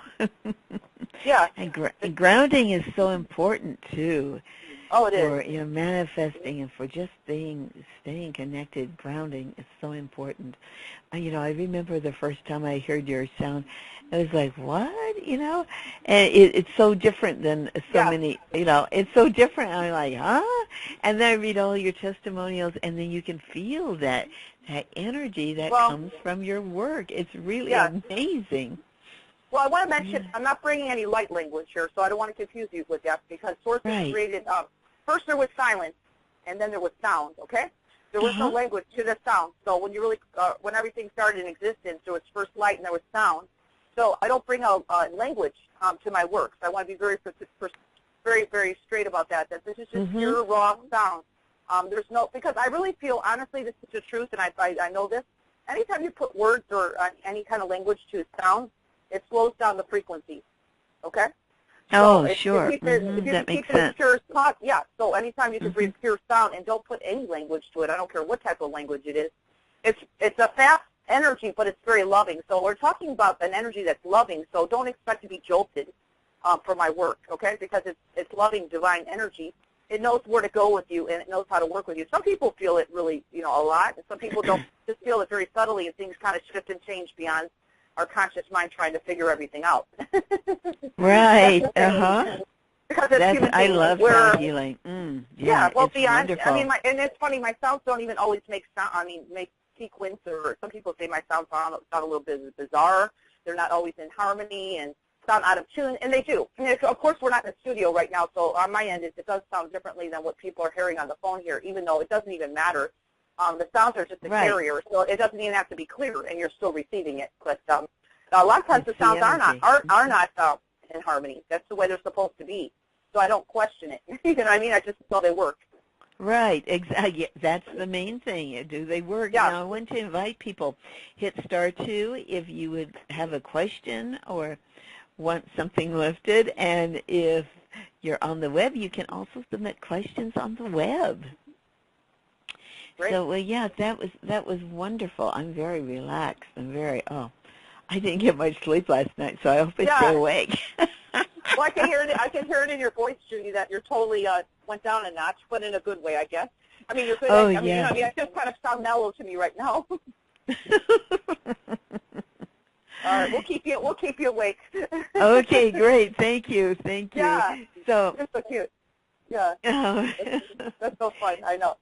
Yeah. And grounding is so important too. Oh, it is. For manifesting and for just staying connected. Grounding is so important. I remember the first time I heard your sound, I was like, what? And it's so different than so many. It's so different. I'm like, huh? And then I read all your testimonials, and then you can feel that energy that comes from your work. It's really amazing. Well, I want to mention, I'm not bringing any light language here, so I don't want to confuse you with that, because Source was created, first there was silence, and then there was sound, okay? There was no language to the sound. So when when everything started in existence, there was first light and there was sound. So I don't bring a language to my works. I want to be very, very, very straight about that this is just pure, raw sound. There's no, because I really feel, honestly, this is the truth, and I know this. Anytime you put words or any kind of language to sound, it slows down the frequency, okay? Oh, sure. That makes sense. Pure sound, so anytime you can bring pure sound and don't put any language to it, I don't care what type of language it is, it's a fast energy, but it's very loving. So we're talking about an energy that's loving, so don't expect to be jolted for my work, okay? Because it's loving, divine energy. It knows where to go with you, and it knows how to work with you. Some people feel it really, a lot, and some people don't just feel it very subtly, and things kind of shift and change beyond our conscious mind trying to figure everything out. Right. Because it's human I love sound healing. Well, it's beyond. Wonderful. And it's funny. My sounds don't even always make sound. Make sequence, or some people say my sounds sound a little bit bizarre. They're not always in harmony and sound out of tune, and they do. And of course, we're not in a studio right now, so on my end, it does sound differently than what people are hearing on the phone here, even though it doesn't even matter. The sounds are just a carrier, so it doesn't even have to be clear, and you're still receiving it. But a lot of times the sounds are not in harmony. That's the way they're supposed to be. So I don't question it. You know what I mean? I just know they work. Right, exactly. That's the main thing. Do they work? Yeah. Now, I want to invite people. Hit *2 if you would have a question or want something lifted, and if you're on the web, you can also submit questions on the web. Great. So, that was wonderful. I'm very relaxed. I didn't get much sleep last night, so I hope I stay awake. Well, I can hear it in your voice, Judy, that you're totally went down a notch, but in a good way, I guess. You're good. It just kind of sound mellow to me right now. All right, we'll keep you awake. Okay, great. Thank you. Yeah. So it's so cute. Yeah. That's so fun. I know.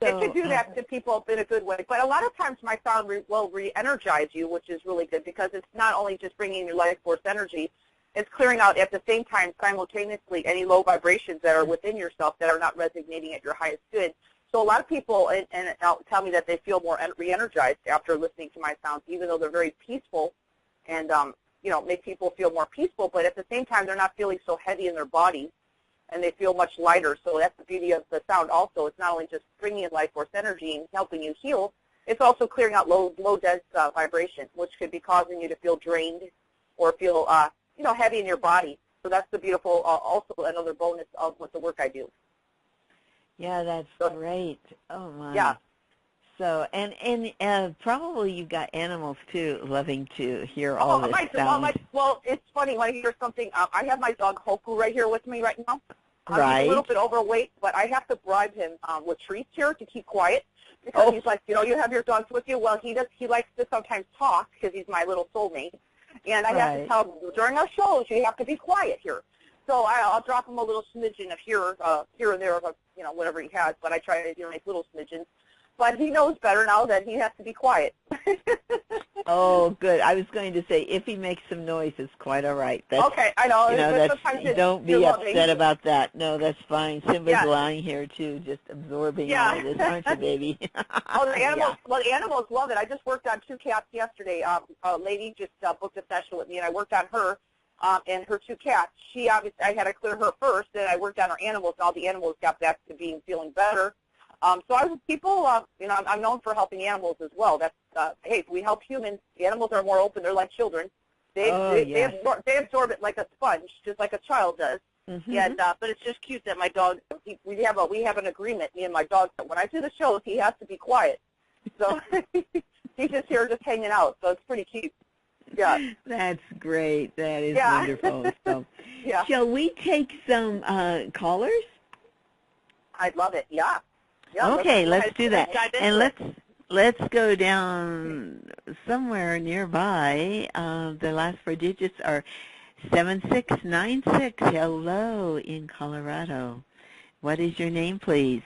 It can do that to people in a good way, but a lot of times my sound will re-energize you, which is really good, because it's not only just bringing your life force energy, it's clearing out at the same time simultaneously any low vibrations that are within yourself that are not resonating at your highest good. So a lot of people tell me that they feel more re-energized after listening to my sounds, even though they're very peaceful and make people feel more peaceful, but at the same time they're not feeling so heavy in their bodies, and they feel much lighter. So that's the beauty of the sound also. It's not only just bringing in life force energy and helping you heal, it's also clearing out low dense vibration, which could be causing you to feel drained or feel heavy in your body. So that's the beautiful, also another bonus of what the work I do. Yeah, that's great. Oh my. Yeah. So and probably you've got animals too, loving to hear all this sound. Well, it's funny when I hear something. I have my dog Hoku right here with me right now. Right. He's a little bit overweight, but I have to bribe him with treats here to keep quiet, because he's like, you have your dogs with you. Well, he likes to sometimes talk because he's my little soulmate, and I have to tell him during our shows you have to be quiet here. So I'll drop him a little smidgen of here and there of whatever he has, but I try to make little smidgens. But he knows better now that he has to be quiet. Oh, good. I was going to say, if he makes some noise, it's quite all right. That's, Okay, I know. you know, But that's, sometimes don't you're be loving. upset about that. No, that's fine. Simba's Yeah. lying here, too, just absorbing all Yeah. of this, aren't you, baby? Oh, the animals. Yeah. Well, the animals love it. I just worked on 2 cats yesterday. A lady just booked a session with me, and I worked on her and her 2 cats. She obviously, I had to clear her first, then I worked on her animals, and all the animals got back to feeling better. So I was people. You know, I'm known for helping animals as well. That's hey, we help humans. The animals are more open. They're like children. They absorb it like a sponge, just like a child does. Mm-hmm. And but it's just cute that my dog. We have an agreement, me and my dog, that when I do the shows, he has to be quiet. So he's just here, just hanging out. So it's pretty cute. Yeah. That's great. That is wonderful. So, yeah. shall we take some callers? I'd love it. Yeah. Yeah. Okay, let's do that. And it. let's go down somewhere nearby. The last 4 digits are 7696. Hello in Colorado. What is your name, please?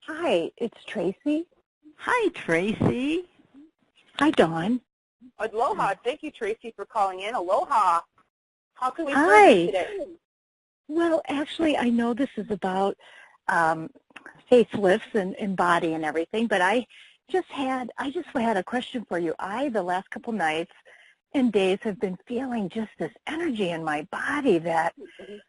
Hi, it's Tracy. Hi, Tracy. Hi, Dawn. Aloha. Thank you, Tracy, for calling in. Aloha. How can we serve Hi. you today? Well, actually, I know this is about facelifts and body and everything, but I just had a question for you. The last couple nights and days have been feeling just this energy in my body that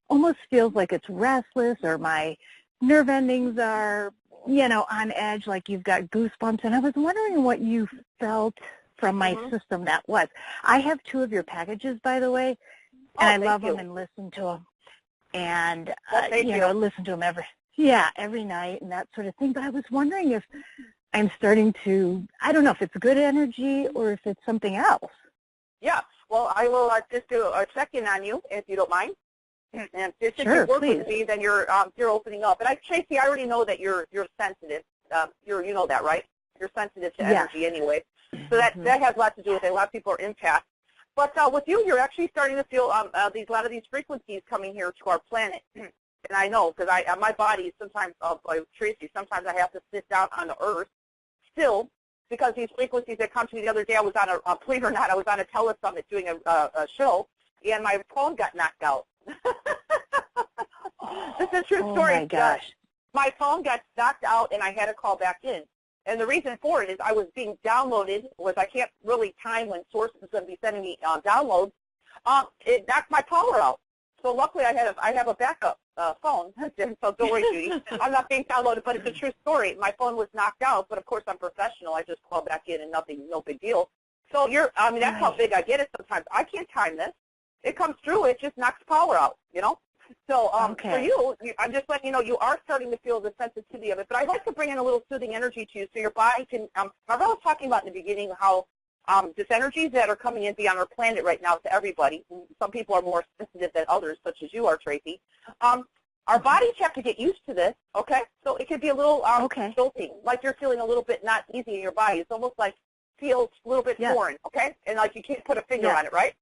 almost feels like it's restless, or my nerve endings are, on edge, like you've got goosebumps. And I was wondering what you felt from my system that was. I have 2 of your packages, by the way, and I love them and listen to them. And, listen to them every night and that sort of thing. But I was wondering if I'm starting to, I don't know if it's good energy or if it's something else. Yeah. Well, I will just do a check-in on you, if you don't mind. And since you work with me, then you're opening up. And Tracy, I already know that you're sensitive. You know that, right? You're sensitive to energy anyway. So that has a lot to do with it. A lot of people are empaths. But with you, you're actually starting to feel a lot of these frequencies coming here to our planet. And I know, because my body sometimes, Tracy, sometimes I have to sit down on the earth still, because these frequencies that come to me. The other day, I was on believe it or not, I was on a telesummit doing a show, and my phone got knocked out. This is a true story. Oh my gosh. My phone got knocked out, and I had to call back in. And the reason for it is I was being downloaded. I can't really time when Source is going to be sending me downloads. It knocked my power out. So luckily, I have a backup phone. So don't worry, Judy. I'm not being downloaded, but it's a true story. My phone was knocked out, but of course I'm professional. I just call back in and no big deal. So that's how big I get it sometimes. I can't time this. It comes through. It just knocks power out, So for you, I'm just letting you know you are starting to feel the sensitivity of it. But I'd like to bring in a little soothing energy to you so your body can, I was talking about in the beginning how this energies that are coming in beyond our planet right now to everybody. Some people are more sensitive than others, such as you are, Tracy. Our bodies have to get used to this, okay? So it could be a little jolting, like you're feeling a little bit not easy in your body. It's almost like feels a little bit foreign, okay? And like you can't put a finger on it, right?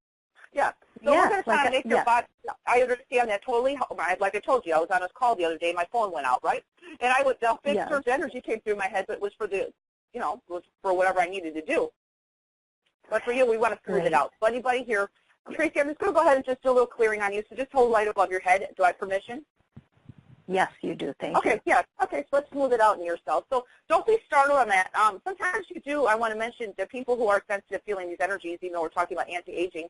Yeah. So we're going to try to make your body, I understand that totally. Like I told you, I was on a call the other day, my phone went out, right? And a big surge of energy came through my head, but it was for it was for whatever I needed to do. But for you, we want to smooth it out. So anybody here, Tracy, I'm just going to go ahead and just do a little clearing on you. So just hold light above your head. Do I have permission? Yes, you do. Thank you. Okay, yeah. Okay, so let's smooth it out in yourself. So don't be startled on that. Sometimes you do. I want to mention the people who are sensitive feeling these energies, even though we're talking about anti-aging.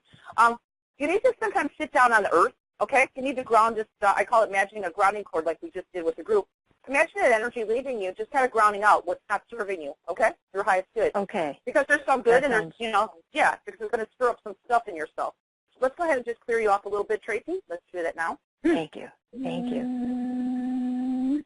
You need to sometimes sit down on the earth, okay? You need to ground just, I call it imagining a grounding cord like we just did with the group. Imagine that energy leaving you, just kind of grounding out what's not serving you, okay? Your highest good. Okay. Because there's some good and there's, because it's going to stir up some stuff in yourself. So let's go ahead and just clear you off a little bit, Tracy. Let's do that now. Thank you. Thank you.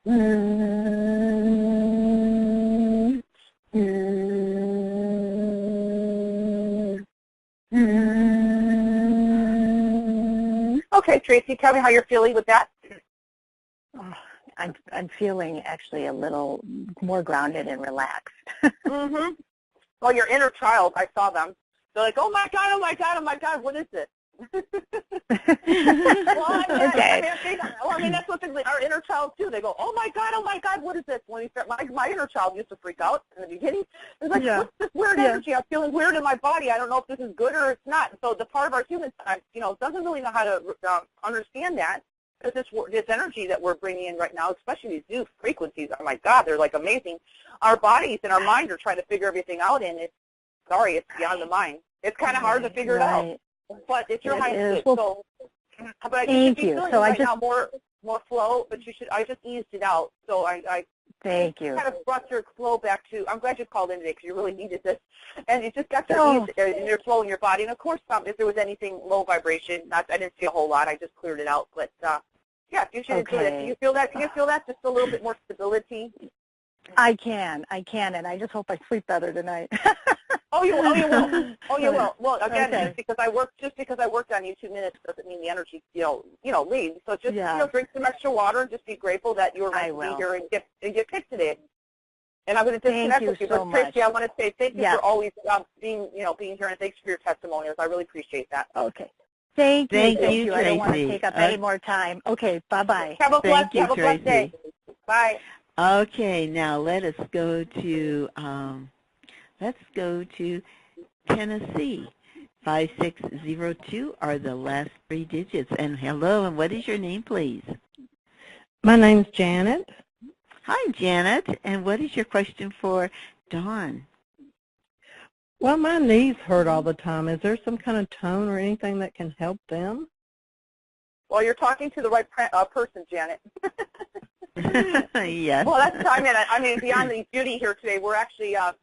Okay, Tracy, tell me how you're feeling with that. Oh, I'm feeling actually a little more grounded and relaxed. Mm-hmm. Well, your inner child, I saw them. They're like, oh my God, oh my God, oh my God, what is this? Okay. I mean, that's what our inner child too. They go, oh my God, what is this? When we start, my inner child used to freak out in the beginning. It's like, what's this weird energy? I'm feeling weird in my body. I don't know if this is good or it's not. So the part of our human side, doesn't really know how to understand that, because this energy that we're bringing in right now, especially these new frequencies, oh my God, they're like amazing. Our bodies and our mind are trying to figure everything out, and it's beyond the mind. It's kind of hard to figure it out. But it's your highest good. Well, so, but I thank think you. So I right just now more flow. But I just eased it out. So I thank you. Kind of brought your flow back to. I'm glad you called in today because you really needed this, and you just got your ease in your flow in your body. And of course, if there was anything low vibration, I didn't see a whole lot. I just cleared it out. But yeah, you should do that. Can you feel that? Can you feel that? Just a little bit more stability. I can, and I just hope I sleep better tonight. Oh, you will. Well, again, just because I worked on you 2 minutes doesn't mean the energy, leaves. So just drink some extra water and just be grateful that you were meant to be here and get picked today. And I'm going to disconnect with you. But Tracy, I want to say thank you for always being here, and thanks for your testimonials. I really appreciate that. Okay. Thank you. Tracy. I don't want to take up any more time. Okay. Bye-bye. Have a blessed day. Bye. Okay. Now let us go to Tennessee. 5602 are the last 3 digits. And hello, and what is your name, please? My name's Janet. Hi, Janet. And what is your question for Dawn? Well, my knees hurt all the time. Is there some kind of tone or anything that can help them? Well, you're talking to the right person, Janet. Yes. Well, I mean, beyond the Judy here today, we're actually, I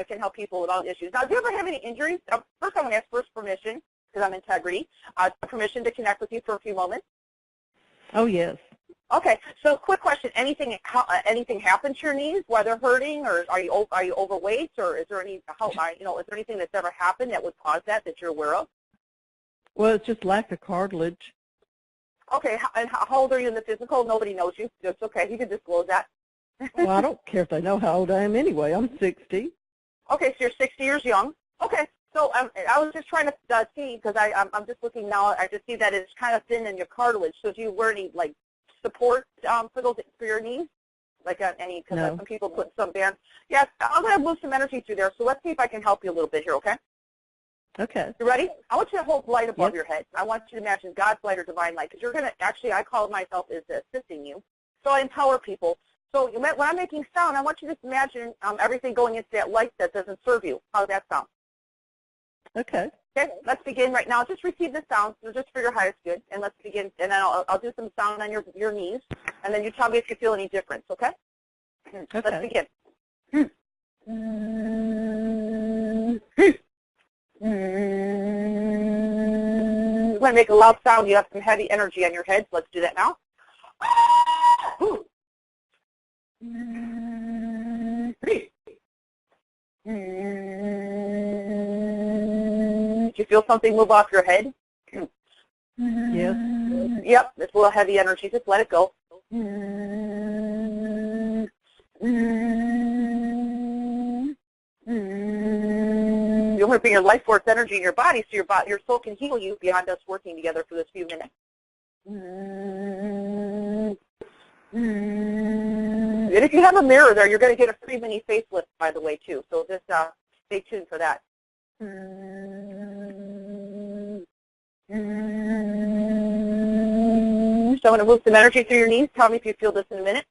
can help people with all issues. Now, do you ever have any injuries? First, I'm going to ask first permission, because I'm integrity, permission to connect with you for a few moments. Oh, yes. Okay, so quick question: anything happened to your knees? Why they're hurting, or are you overweight, or is there is there anything that's ever happened that would cause that you're aware of? Well, it's just lack of cartilage. Okay, and how old are you in the physical? Nobody knows you. It's okay. You can disclose that. Well, I don't care if they know how old I am anyway. I'm 60. Okay, so you're 60 years young. Okay, so I was just trying to see, because I'm just looking now. I just see that it's kind of thin in your cartilage. So do you wear any support for your knees? Any? Because some people put some bands. Yes, I'm going to move some energy through there. So let's see if I can help you a little bit here. Okay. Okay. You ready? I want you to hold light above your head. I want you to imagine God's light or divine light, because you're going to I call myself as assisting you. So I empower people. So when I'm making sound, I want you to just imagine everything going into that light that doesn't serve you. How does that sound? Okay. Okay, let's begin right now. Just receive the sound, just for your highest good, and let's begin. And then I'll do some sound on your knees, and then you tell me if you feel any difference, okay? Okay. Let's begin. You want to make a loud sound. You have some heavy energy on your head. So let's do that now. Did you feel something move off your head? Yes. Yep, it's a little heavy energy. Just let it go. You want to bring your life force energy in your body so your soul can heal you beyond us working together for this few minutes. And if you have a mirror there, you're going to get a free mini facelift, by the way, too. So just stay tuned for that. So I'm going to move some energy through your knees. Tell me if you feel this in a minute.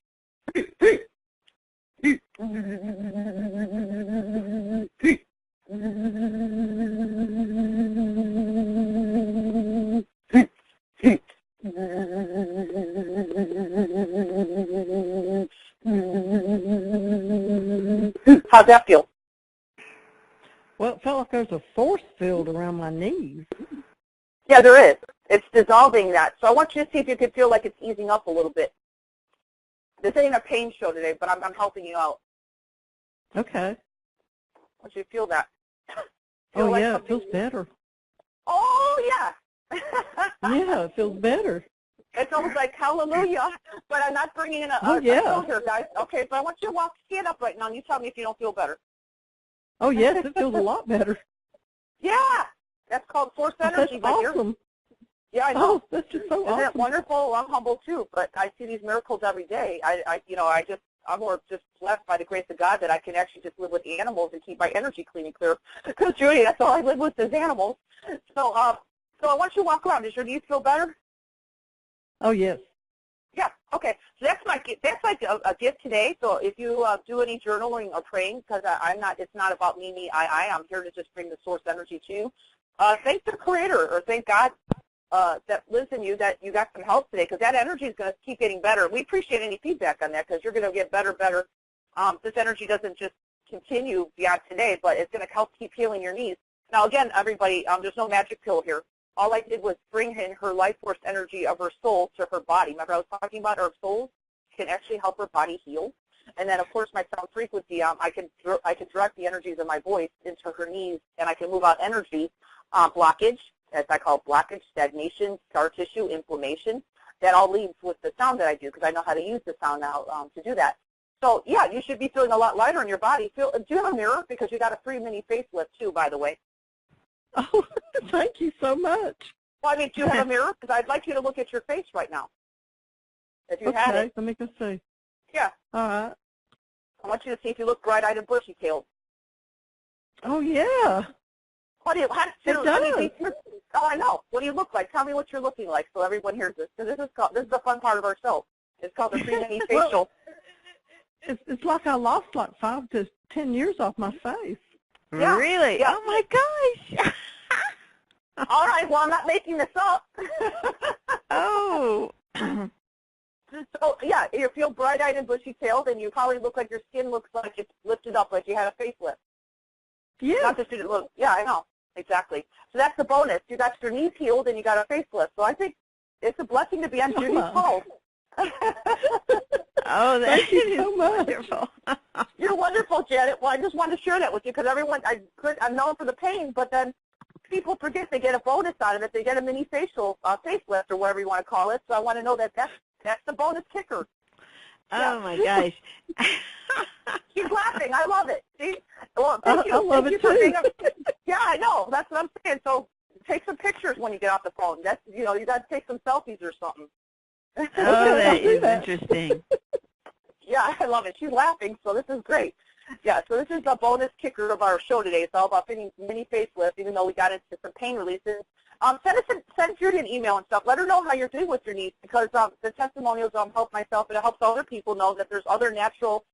How's that feel? Well, it felt like there was a force field around my knees. Yeah, there is. It's dissolving that. So I want you to see if you could feel like it's easing up a little bit. This ain't a pain show today, but I'm helping you out. Okay. Once you feel that. Oh, like yeah, it something- feels better. Oh, yeah. Yeah, it feels better. It's almost like hallelujah, but I'm not bringing in a show here, guys. Okay, so I want you to stand up right now, and you tell me if you don't feel better. Oh, yes, it feels a lot better. Yeah, that's called force energy. That's awesome. Yeah, I know. Oh, that's just so Isn't awesome. it wonderful? I'm humble too, but I see these miracles every day. I'm more just blessed by the grace of God that I can actually just live with the animals and keep my energy clean and clear. Because Judy, that's all I live with is animals. So I want you to walk around. Does your knees feel better? Oh, yes. Yeah. Okay. So that's my gift. That's like a gift today. So if you do any journaling or praying, because I'm not, it's not about me, I'm here to just bring the source energy to you. Thank the Creator, or thank God that lives in you, that you got some help today, because that energy is going to keep getting better. We appreciate any feedback on that, because you're going to get better. This energy doesn't just continue beyond today, but it's going to help keep healing your knees. Now, again, everybody, there's no magic pill here. All I did was bring in her life force energy of her soul to her body. Remember I was talking about her soul can actually help her body heal. And then, of course, my sound frequency, I can direct the energies of my voice into her knees, and I can move out energy, blockage, as I call blockage, stagnation, scar tissue, inflammation. That all leads with the sound that I do, because I know how to use the sound now to do that. So, yeah, you should be feeling a lot lighter in your body. Do you have a mirror? Because you got a free mini facelift, too, by the way. Oh, thank you so much. Well, I mean, do you have a mirror? Because I'd like you to look at your face right now. If you had it. Let me go see. Yeah. All right. I want you to see if you look bright-eyed and bushy-tailed. Oh, yeah. What do you? It does. Oh, I know. What do you look like? Tell me what you're looking like, so everyone hears this. Because this is the fun part of our show. It's called the free mini facial. It's like I lost like 5 to 10 years off my face. Yeah. Really? Yeah. Oh, my gosh. All right. Well, I'm not making this up. Oh. So, yeah, you feel bright-eyed and bushy-tailed, and you probably look like your skin looks like it's lifted up, like you had a facelift. Yeah. Not just you look. Yeah, I know. Exactly. So that's the bonus. You got your knees healed, and you got a facelift. So I think it's a blessing to be on Judy's call. Oh, thank you so much. Wonderful. You're wonderful, Janet. Well, I just wanted to share that with you, because everyone, I'm known for the pain, but then people forget they get a bonus out of it. They get a mini facial facelift, or whatever you want to call it. So I want to know that's the bonus kicker. Oh, my gosh. She's laughing. I love it. See? Well, thank you. I love Thank it, you for being too. yeah, I know. That's what I'm saying. So take some pictures when you get off the phone. That's, you got to take some selfies or something. Oh, I'll that do is that. interesting. Yeah, I love it. She's laughing, so this is great. Yeah, so this is the bonus kicker of our show today. It's all about mini facelift, even though we got into some pain releases. Send Judy an email and stuff. Let her know how you're doing with your needs, because the testimonials help myself, and it helps other people know that there's other natural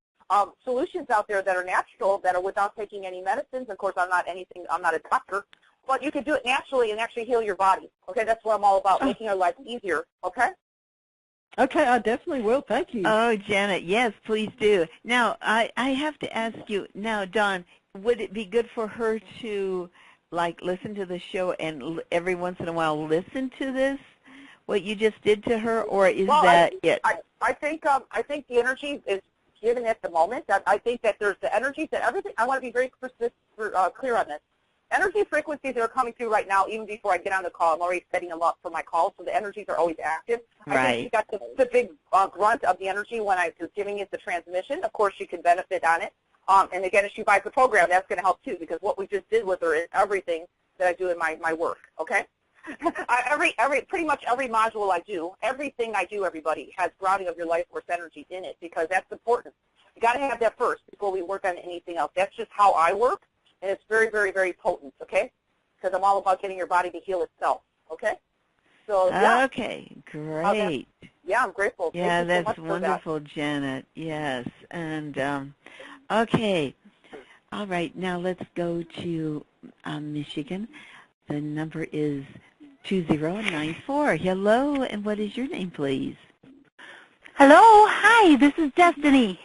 solutions out there that are natural, that are without taking any medicines. Of course, I'm not a doctor, but you can do it naturally and actually heal your body. Okay, that's what I'm all about, making our life easier. Okay. Okay, I definitely will. Thank you. Oh, Janet, yes, please do. Now, I have to ask you, now, Dawn, would it be good for her to, like, listen to the show and every once in a while listen to this, what you just did to her, or is that it? I think the energy is given at the moment. I think that there's the energies that everything. I want to be very clear on this. Energy frequencies that are coming through right now, even before I get on the call, I'm already setting them up for my call, so the energies are always active. Right. I think she got the big grunt of the energy when I was giving it the transmission. Of course, she can benefit on it. And again, if she buys the program, that's going to help too, because what we just did with her is everything that I do in my work. Okay. Pretty much every module I do, everything I do, everybody has grounding of your life force energy in it, because that's important. You got to have that first before we work on anything else. That's just how I work. And it's very, very, very potent, okay? Because I'm all about getting your body to heal itself, okay? So, yeah. Okay, great. Yeah, I'm grateful. Yeah, Thank you so that's much wonderful, for that. Janet. Yes. And, okay. All right, now let's go to Michigan. The number is 2094. Hello, and what is your name, please? Hello, hi, this is Destiny.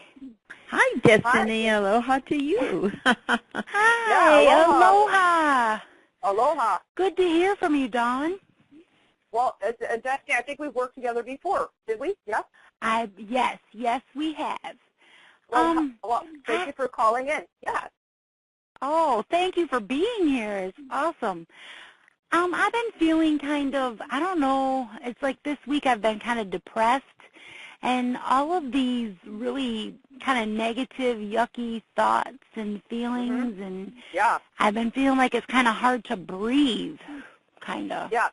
Hi, Destiny. Hi. Aloha to you. Hi, yeah, aloha. Aloha. Good to hear from you, Dawn. Well, Destiny, I think we've worked together before, did we? Yeah? Yes, we have. Well, thank you for calling in. Yeah. Oh, thank you for being here. It's awesome. I've been feeling kind of, I don't know, it's like this week I've been kind of depressed, and all of these really kind of negative, yucky thoughts and feelings, and Yeah. I've been feeling like it's kind of hard to breathe, kind of. Yeah.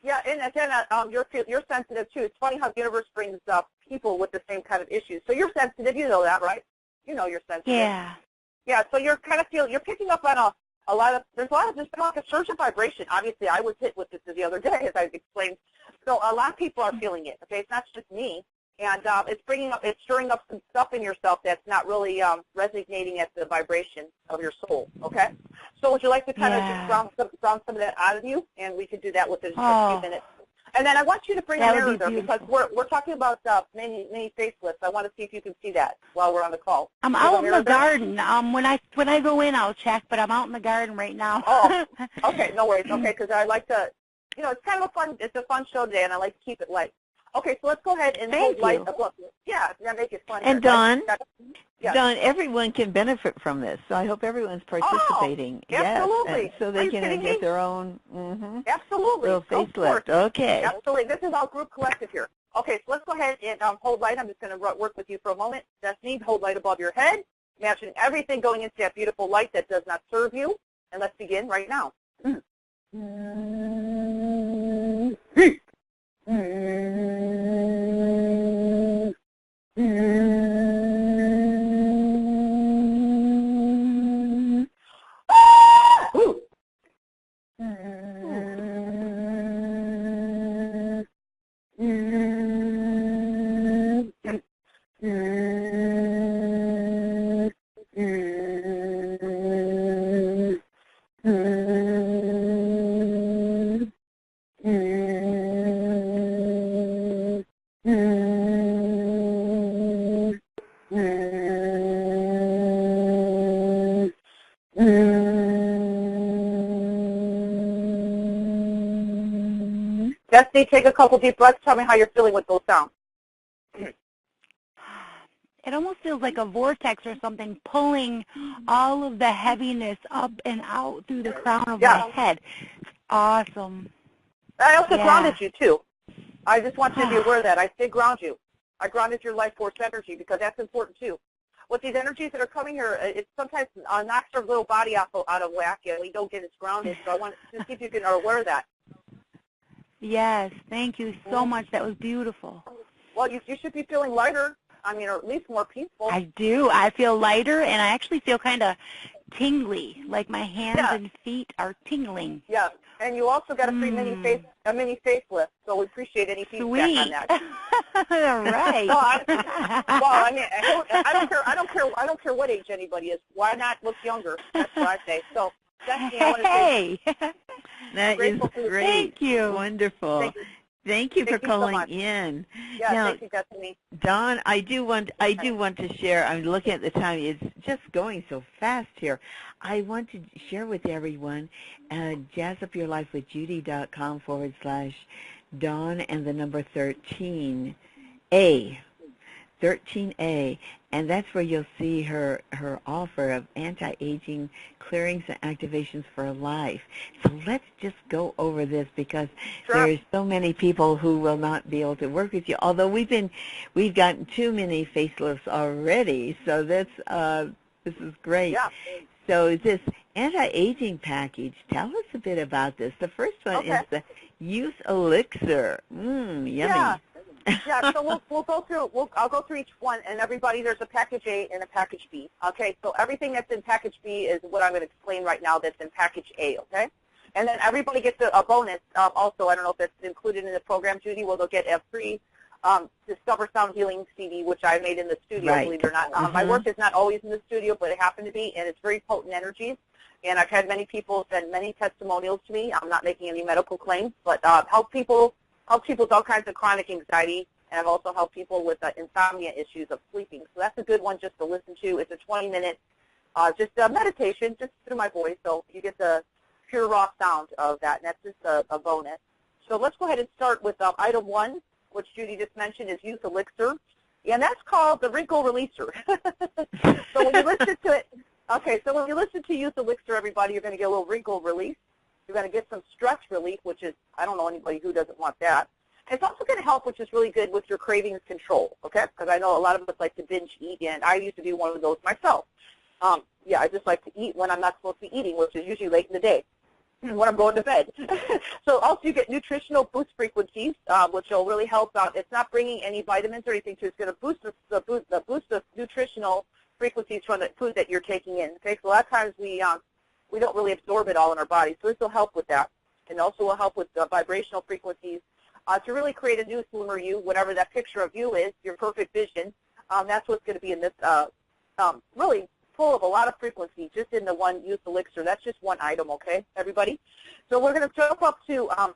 Yeah, and again, you're sensitive too. It's funny how the universe brings up people with the same kind of issues. So you're sensitive, you know that, right? You know you're sensitive. Yeah. Yeah, so you're kind of you're picking up on there's been like a surge of vibration. Obviously, I was hit with this the other day, as I explained. So a lot of people are feeling it. Okay, it's not just me, and it's stirring up some stuff in yourself that's not really resonating at the vibration of your soul. Okay, so would you like to kind of just ground some of that out of you, and we could do that within just a few minutes. And then I want you to bring a mirror there, because we're talking about many facelifts. I want to see if you can see that while we're on the call. I'm out in the garden. When I go in, I'll check, but I'm out in the garden right now. Oh, okay, no worries. Okay, because I like to, it's kind of a fun show today, and I like to keep it light. Okay, so let's go ahead and hold light. Yeah, make it fun. And Dawn, yes. Dawn, everyone can benefit from this, so I hope everyone's participating. Oh, absolutely. Yes, so they can get their own absolutely. little facelift. Okay. Absolutely. This is our group collective here. Okay, so let's go ahead and hold light. I'm just going to work with you for a moment. Destiny, hold light above your head. Imagine everything going into that beautiful light that does not serve you. And let's begin right now. Destiny, take a couple deep breaths. Tell me how you're feeling with those sounds. It almost feels like a vortex or something pulling all of the heaviness up and out through the crown of my head. It's awesome. I also grounded you, too. I just want you to be aware of that. I did ground you. I grounded your life force energy, because that's important, too. With these energies that are coming here, it sometimes knocks our little body out of whack, and we don't get as grounded. So I want to see if you are aware of that. Yes, thank you so much. That was beautiful. Well, you should be feeling lighter, or at least more peaceful. I do. I feel lighter, and I actually feel kind of tingly, like my hands and feet are tingling. Yeah, and you also got a free mini facelift, so we appreciate any feedback on that. All right. I don't care what age anybody is. Why not look younger? That's what I say. So, Destiny, I want to say. That is great. Thank you. Wonderful. Thank you for calling in. Yeah, now, thank you, Destiny. Dawn, I do want to share. I'm looking at the time. It's just going so fast here. I want to share with everyone, jazzupyourlifewithjudy.com/Dawn and the number 13A. 13A, and that's where you'll see her offer of anti-aging clearings and activations for life. So let's just go over this, because there's so many people who will not be able to work with you. Although we've gotten too many facelifts already, so this is great. Yeah. So this anti-aging package, tell us a bit about this. The first one is the Youth Elixir. Yummy. Yeah, so we'll go through. I'll go through each one, and everybody, there's a package A and a package B. Okay, so everything that's in package B is what I'm going to explain right now. That's in package A. Okay, and then everybody gets a bonus. Also, I don't know if that's included in the program, Judy. Well, they'll get a free Discover Sound Healing CD, which I made in the studio. Believe it or not, my work is not always in the studio, but it happened to be, and it's very potent energies. And I've had many people send many testimonials to me. I'm not making any medical claims, but help people with all kinds of chronic anxiety, and I've also helped people with insomnia issues of sleeping. So that's a good one just to listen to. It's a 20-minute just meditation just through my voice, so you get the pure raw sound of that, and that's just a bonus. So let's go ahead and start with item 1, which Judy just mentioned, is Youth Elixir. and that's called the wrinkle releaser. So when you listen to it, okay, so when you listen to Youth Elixir, everybody, you're going to get a little wrinkle release. You're going to get some stress relief, which is, I don't know anybody who doesn't want that. And it's also going to help, which is really good, with your cravings control, okay? Because I know a lot of us like to binge eat, and I used to be one of those myself. Yeah, I just like to eat when I'm not supposed to be eating, which is usually late in the day when I'm going to bed. So also you get nutritional boost frequencies, which will really help out. It's not bringing any vitamins or anything to it. It's going to boost the nutritional frequencies from the food that you're taking in. Okay, so a lot of times we don't really absorb it all in our body, so this will help with that. And also will help with vibrational frequencies to really create a new slimmer you, whatever that picture of you is, your perfect vision. That's what's going to be in this really full of a lot of frequency just in the one Youth Elixir. That's just one item, okay, everybody? So we're going to jump up to, sorry,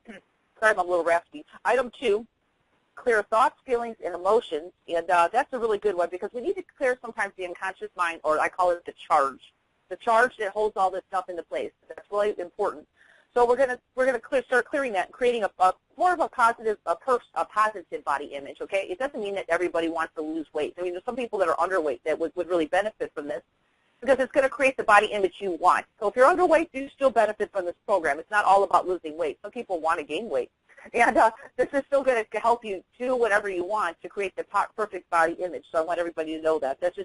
I'm a little raspy, item 2, clear thoughts, feelings, and emotions. And that's a really good one because we need to clear sometimes the unconscious mind, or I call it the charge that holds all this stuff into place. That's really important. So we're gonna start clearing that and creating more of a positive body image. Okay, it doesn't mean that everybody wants to lose weight. I mean, there's some people that are underweight that would really benefit from this because it's going to create the body image you want. So if you're underweight, you still benefit from this program. It's not all about losing weight. Some people want to gain weight, and this is still going to help you do whatever you want to create the perfect body image. So I want everybody to know that. This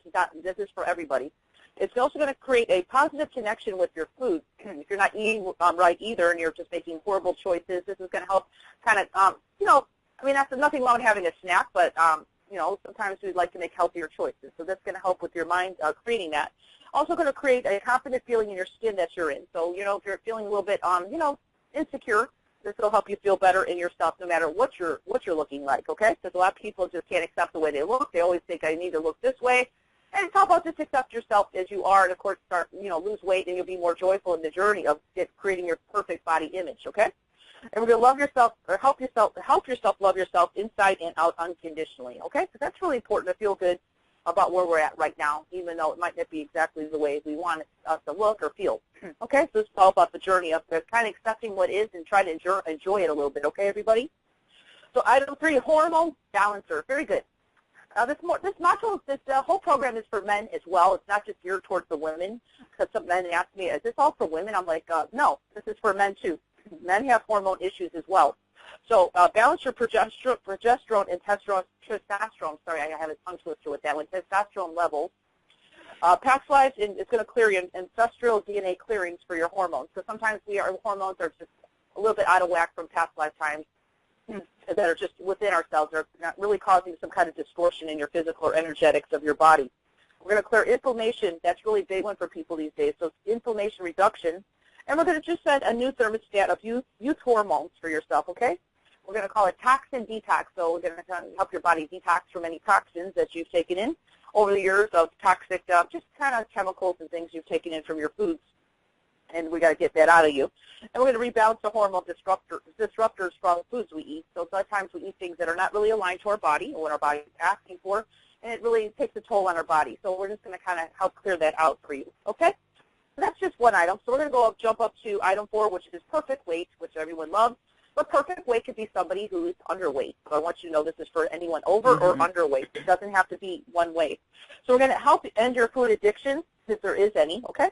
is for everybody. It's also going to create a positive connection with your food. If you're not eating right either and you're just making horrible choices, this is going to help kind of, I mean, that's nothing wrong with having a snack, but, sometimes we'd like to make healthier choices. So that's going to help with your mind creating that. Also going to create a confident feeling in your skin that you're in. So, if you're feeling a little bit, insecure, this will help you feel better in yourself no matter what you're looking like, okay? Because a lot of people just can't accept the way they look. They always think, I need to look this way. And it's all about just accept yourself as you are, and of course start, lose weight, and you'll be more joyful in the journey of creating your perfect body image, okay? And we're going to love yourself, or help yourself love yourself inside and out unconditionally, okay? So that's really important to feel good about where we're at right now, even though it might not be exactly the way we want us to look or feel, okay? So it's all about the journey of kind of accepting what is and trying to enjoy it a little bit, okay, everybody? So item 3, hormone balancer. Very good. This whole program is for men as well. It's not just geared towards the women. Because some men ask me, is this all for women? I'm like, no, this is for men too. Men have hormone issues as well. So balance your progesterone and testosterone. Sorry, I have a tongue twister with that one. Testosterone levels. Past lives, it's going to clear your ancestral DNA clearings for your hormones. So sometimes our hormones are just a little bit out of whack from past lifetimes that are just within ourselves, are not really causing some kind of distortion in your physical or energetics of your body. We're going to clear inflammation. That's really a big one for people these days. So inflammation reduction. And we're going to just set a new thermostat of youth hormones for yourself, okay? We're going to call it toxin detox. So we're going to help your body detox from any toxins that you've taken in over the years of toxic, just kind of chemicals and things you've taken in from your foods. And we got to get that out of you. And we're going to rebalance the hormone disruptors from foods we eat. So sometimes we eat things that are not really aligned to our body or what our body is asking for, and it really takes a toll on our body. So we're just going to kind of help clear that out for you, okay? So that's just one item. So we're going to jump up to item 4, which is perfect weight, which everyone loves. But perfect weight could be somebody who is underweight. So I want you to know this is for anyone over or underweight. It doesn't have to be one way. So we're going to help end your food addiction, if there is any, okay?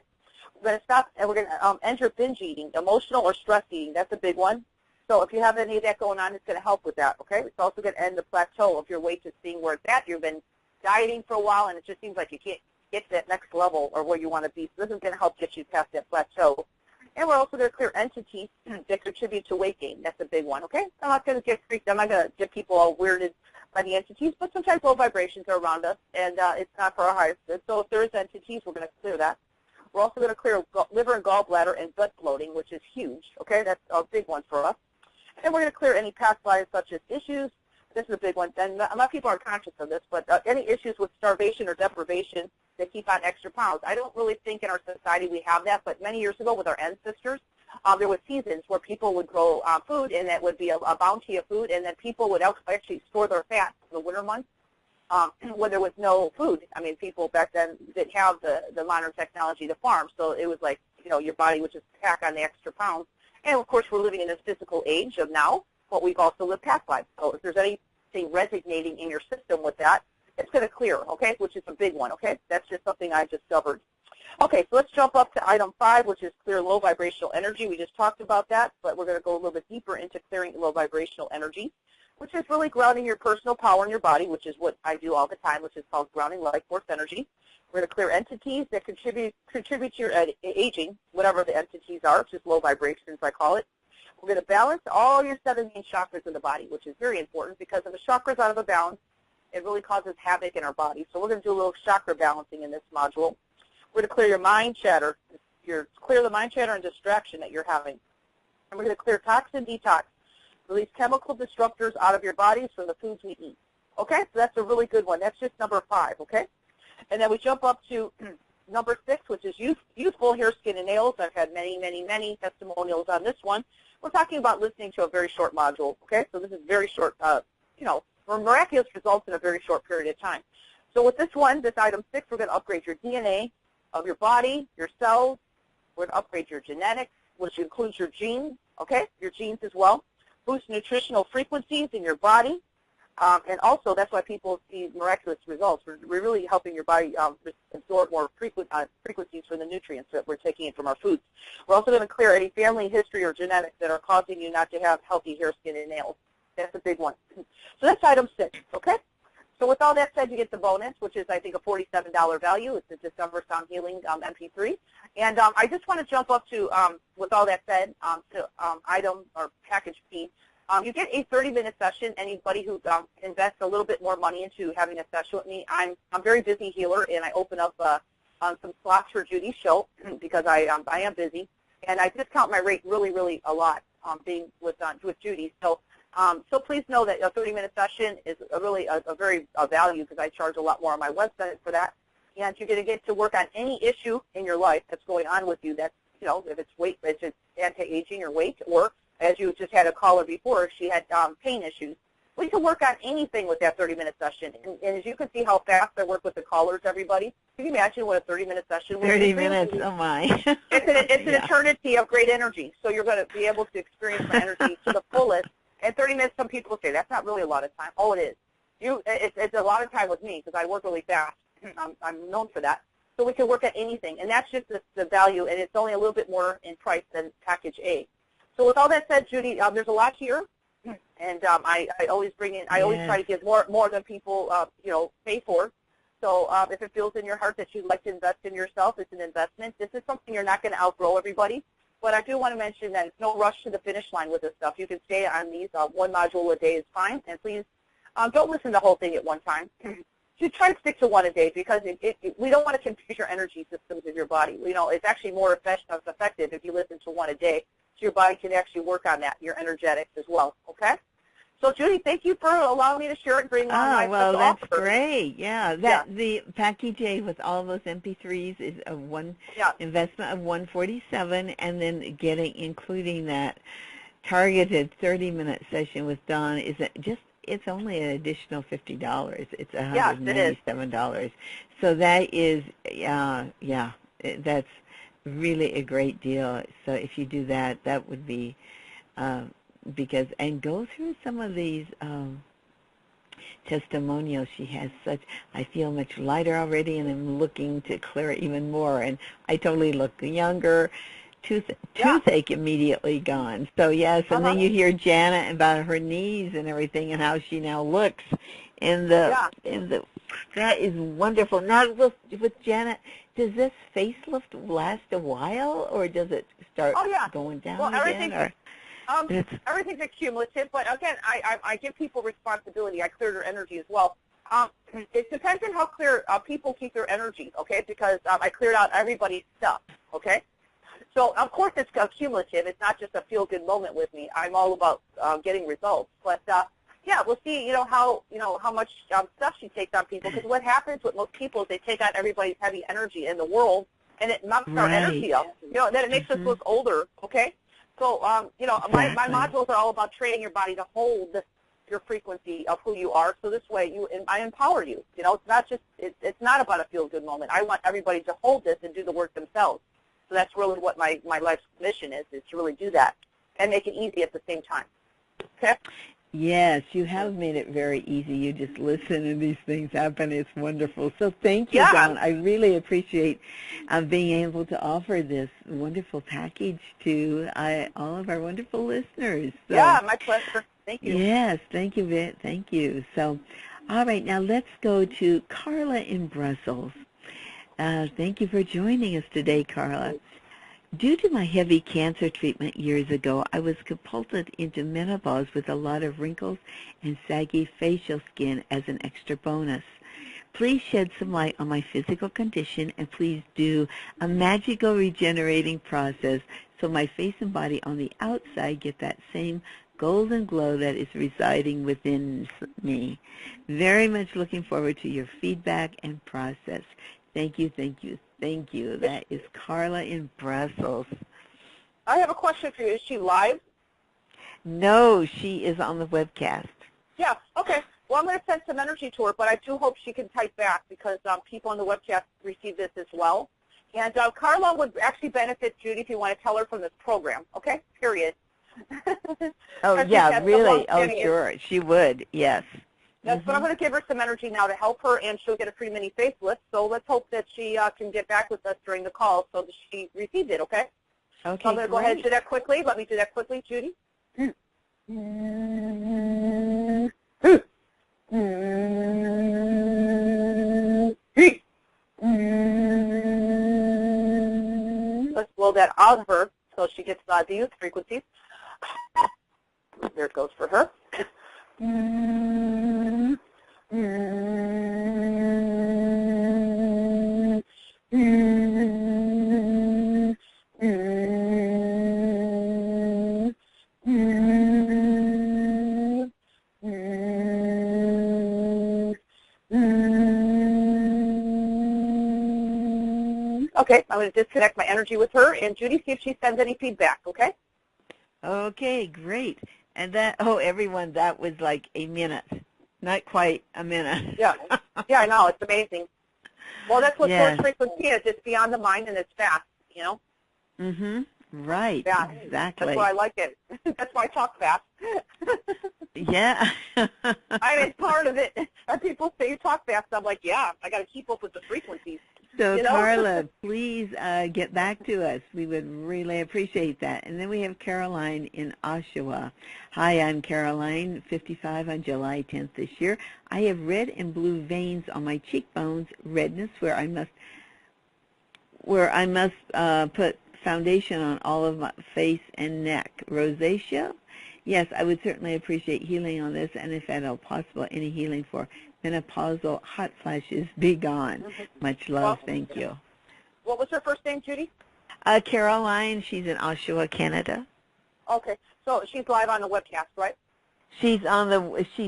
We're going to stop, and we're going to end your binge eating, emotional or stress eating. That's a big one. So if you have any of that going on, it's going to help with that, okay? It's also going to end the plateau of your weight just seeing where it's at. You've been dieting for a while, and it just seems like you can't get to that next level or where you want to be. So this is going to help get you past that plateau. And we're also going to clear entities that contribute to weight gain. That's a big one, okay? I'm not going to get freaked. I'm not going to get people all weirded by the entities, but sometimes low vibrations are around us, and it's not for our highest good. So if there is entities, we're going to clear that. We're also going to clear liver and gallbladder and gut bloating, which is huge, okay? That's a big one for us. And we're going to clear any past lives such as issues. This is a big one. And a lot of people are conscious of this, but any issues with starvation or deprivation that keep on extra pounds. I don't really think in our society we have that, but many years ago with our ancestors, there were seasons where people would grow food, and that would be a bounty of food, and then people would actually store their fat for the winter months. When there was no food. I mean, people back then didn't have the modern technology to farm, so it was like, your body would just pack on the extra pounds. And, of course, we're living in this physical age of now, but we've also lived past lives. So if there's anything resonating in your system with that, it's going to clear, okay, which is a big one, okay? That's just something I discovered. Okay, so let's jump up to item 5, which is clear low vibrational energy. We just talked about that, but we're going to go a little bit deeper into clearing low vibrational energy, which is really grounding your personal power in your body, which is what I do all the time, which is called grounding life force energy. We're going to clear entities that contribute to your aging, whatever the entities are, which is low vibrations, I call it. We're going to balance all your 7 main chakras in the body, which is very important because if a chakra is out of balance, it really causes havoc in our body. So we're going to do a little chakra balancing in this module. We're going to clear your mind chatter, clear the mind chatter and distraction that you're having. And we're going to clear toxin detox, release chemical disruptors out of your bodies from the foods we eat. Okay, so that's a really good one. That's just number 5, okay? And then we jump up to number 6, which is youthful hair, skin, and nails. I've had many, many, many testimonials on this one. We're talking about listening to a very short module, okay? So this is very short, miraculous results in a very short period of time. So with this one, this item 6, we're going to upgrade your DNA of your body, your cells. We're going to upgrade your genetics, which includes your genes, okay? Your genes as well. Boost nutritional frequencies in your body. And also, that's why people see miraculous results. We're really helping your body absorb more frequencies from the nutrients that we're taking in from our foods. We're also going to clear any family history or genetics that are causing you not to have healthy hair, skin, and nails. That's a big one. So that's item 6, okay? So with all that said, you get the bonus, which is, I think, a $47 value. It's a Discover Sound Healing MP3. And I just want to jump up to, with all that said, to item or package B. You get a 30-minute session. Anybody who invests a little bit more money into having a session with me, I'm a very busy healer, and I open up some slots for Judy's show because I am busy. And I discount my rate really, really a lot being with Judy. So please know that a 30-minute session is really a very value because I charge a lot more on my website for that. And you're going to get to work on any issue in your life that's going on with you. That's, if it's weight, if it's anti-aging or weight, or as you just had a caller before, she had pain issues. Well, you can work on anything with that 30-minute session. And as you can see how fast I work with the callers, everybody, can you imagine what a 30-minute session would be? 30 minutes, oh my. It's an eternity of great energy. So you're going to be able to experience my energy to the fullest. And 30 minutes, some people say, that's not really a lot of time. Oh, it is. It's a lot of time with me because I work really fast. I'm known for that. So we can work at anything. And that's just the value, and it's only a little bit more in price than package A. So with all that said, Judy, there's a lot here. And I always bring in, I always try to give more than people, pay for. So if it feels in your heart that you'd like to invest in yourself, it's an investment. This is something you're not going to outgrow, everybody. But I do want to mention that it's no rush to the finish line with this stuff. You can stay on these. One module a day is fine. And please don't listen to the whole thing at one time. Just try to stick to one a day because we don't want to confuse your energy systems of your body. It's actually more effective if you listen to one a day so your body can actually work on that, your energetics as well. Okay? So, Judy, thank you for allowing me to share it and bring on my well, that's offer. great. Yeah, the package A with all those MP3s is a investment of $147, and then including that targeted 30-minute session with Dawn it's only an additional $50. It's $197. So that is that's really a great deal. So if you do that, that would be and go through some of these testimonials. She has I feel much lighter already, and I'm looking to clear even more. And I totally look younger. Toothache immediately gone. So yes, and then you hear Janet about her knees and everything, and how she now looks in the that is wonderful. Now with Janet, does this facelift last a while, or does it start going down again? Everything's accumulative, but again, I give people responsibility. I cleared her energy as well. It depends on how clear people keep their energy, okay? Because I cleared out everybody's stuff, okay? So of course it's cumulative. It's not just a feel-good moment with me. I'm all about getting results. But we'll see. How much stuff she takes on people. Because what happens with most people is they take on everybody's heavy energy in the world, and it knocks our energy up. Then it makes us look older. Okay. So my modules are all about training your body to hold your frequency of who you are. So this way, I empower you. It's not just it's not about a feel-good moment. I want everybody to hold this and do the work themselves. So that's really what my life's mission is to really do that and make it easy at the same time. Okay? Yes, you have made it very easy. You just listen and these things happen. It's wonderful. So thank you, Yeah. Dawn. I really appreciate being able to offer this wonderful package to all of our wonderful listeners. So, Yeah, my pleasure. Thank you. yes, thank you, Vit. Thank you. So, all right, now let's go to Carla in Brussels. Thank you for joining us today, Carla. Due to my heavy cancer treatment years ago, I was catapulted into menopause with a lot of wrinkles and saggy facial skin as an extra bonus. Please shed some light on my physical condition, and please do a magical regenerating process so my face and body on the outside get that same golden glow that is residing within me. Very much looking forward to your feedback and process. Thank you, thank you, thank you. That is Carla in Brussels. I have a question for you. Is she live? No, she is on the webcast. Yeah, okay. Well, I'm going to send some energy to her, but I do hope she can type back because people on the webcast receive this as well. And Carla would actually benefit, Judy, if you want to tell her from this program, okay? Period. Oh, yeah, really? Oh, sure. She would, yes. Yes, but I'm going to give her some energy now to help her, and she'll get a free mini facelift. So let's hope that she can get back with us during the call so that she received it, okay? Okay, so I'm going to go ahead and do that quickly. Let me do that quickly, Judy. Let's blow that out of her so she gets the youth frequencies. There it goes for her. Okay, I'm going to disconnect my energy with her, and Judy, see if she sends any feedback, okay? Okay, great. And that, oh, everyone, that was like a minute. Not quite a minute. Yeah, yeah, I know. It's amazing. Well, that's what Yes. source frequency is. It's beyond the mind, and it's fast, you know? Mm-hmm. Right, Yeah, exactly. that's why I like it. That's why I talk fast. Yeah. I mean, it's part of it. When people say you talk fast, I'm like, yeah, I got to keep up with the frequencies. So, you know? Carla, please get back to us. We would really appreciate that. And then we have Caroline in Oshawa. Hi, I'm Caroline, 55 on July 10th this year. I have red and blue veins on my cheekbones, redness where I must put foundation on all of my face and neck. Rosacea? Yes, I would certainly appreciate healing on this, and if at all possible, any healing for menopausal hot flashes be gone. Much love. Thank you. What was her first name, Judy? Caroline, she's in Oshawa, Canada. Okay, so she's live on the webcast, right? She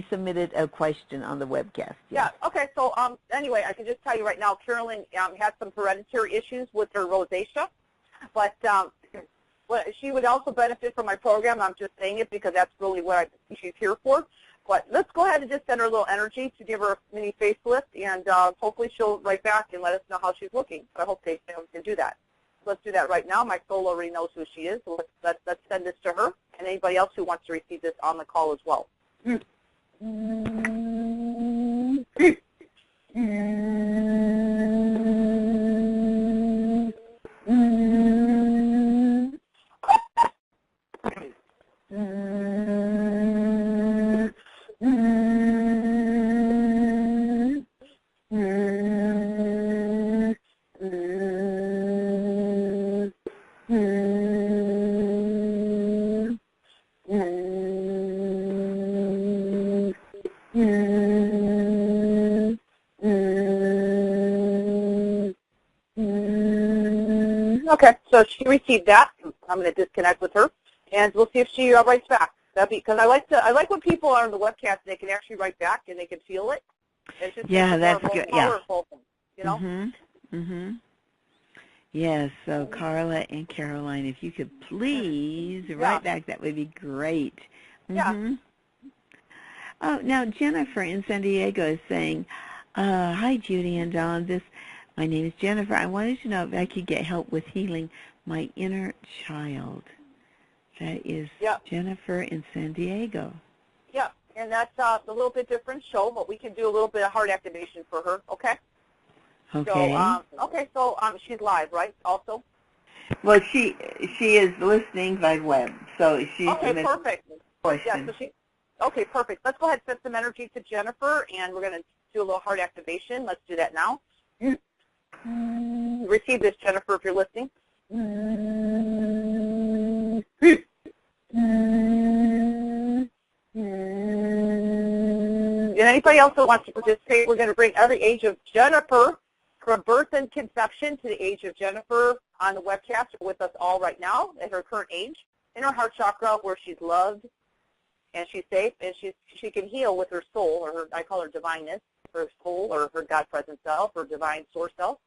submitted a question on the webcast. Yeah, okay, so anyway, I can just tell you right now, Carolyn had some hereditary issues with her rosacea, but she would also benefit from my program. I'm just saying it because that's really what I think she's here for. But let's go ahead and just send her a little energy to give her a mini facelift, and hopefully she'll write back and let us know how she's looking. I hope they can do that. Let's do that right now. My soul already knows who she is, so let's send this to her and anybody else who wants to receive this on the call as well. Okay, so she received that. I'm going to disconnect with her, and we'll see if she writes back. Because I like when people are on the webcast, they can actually write back and they can feel it. It's just that's good. Powerful, you know. Yes. So Carla and Caroline, if you could please write back, that would be great. Yeah. Oh, now Jennifer in San Diego is saying, "Hi, Judy and Dawn. My name is Jennifer. I wanted to know if I could get help with healing my inner child." That is Jennifer in San Diego. Yeah. and that's a little bit different show, but we can do a little bit of heart activation for her, okay? Okay. So, she's live, right, also? Well, she is listening by web, so she's okay, perfect. Question. Yeah, okay, perfect. Let's go ahead and send some energy to Jennifer, and we're going to do a little heart activation. Let's do that now. Receive this, Jennifer, if you're listening. And anybody else that wants to participate, we're going to bring every age of Jennifer from birth and conception to the age of Jennifer on the webcast with us all right now at her current age in her heart chakra where she's loved and she's safe and she can heal with her soul, or I call her divineness, her soul or her God present self or divine source self.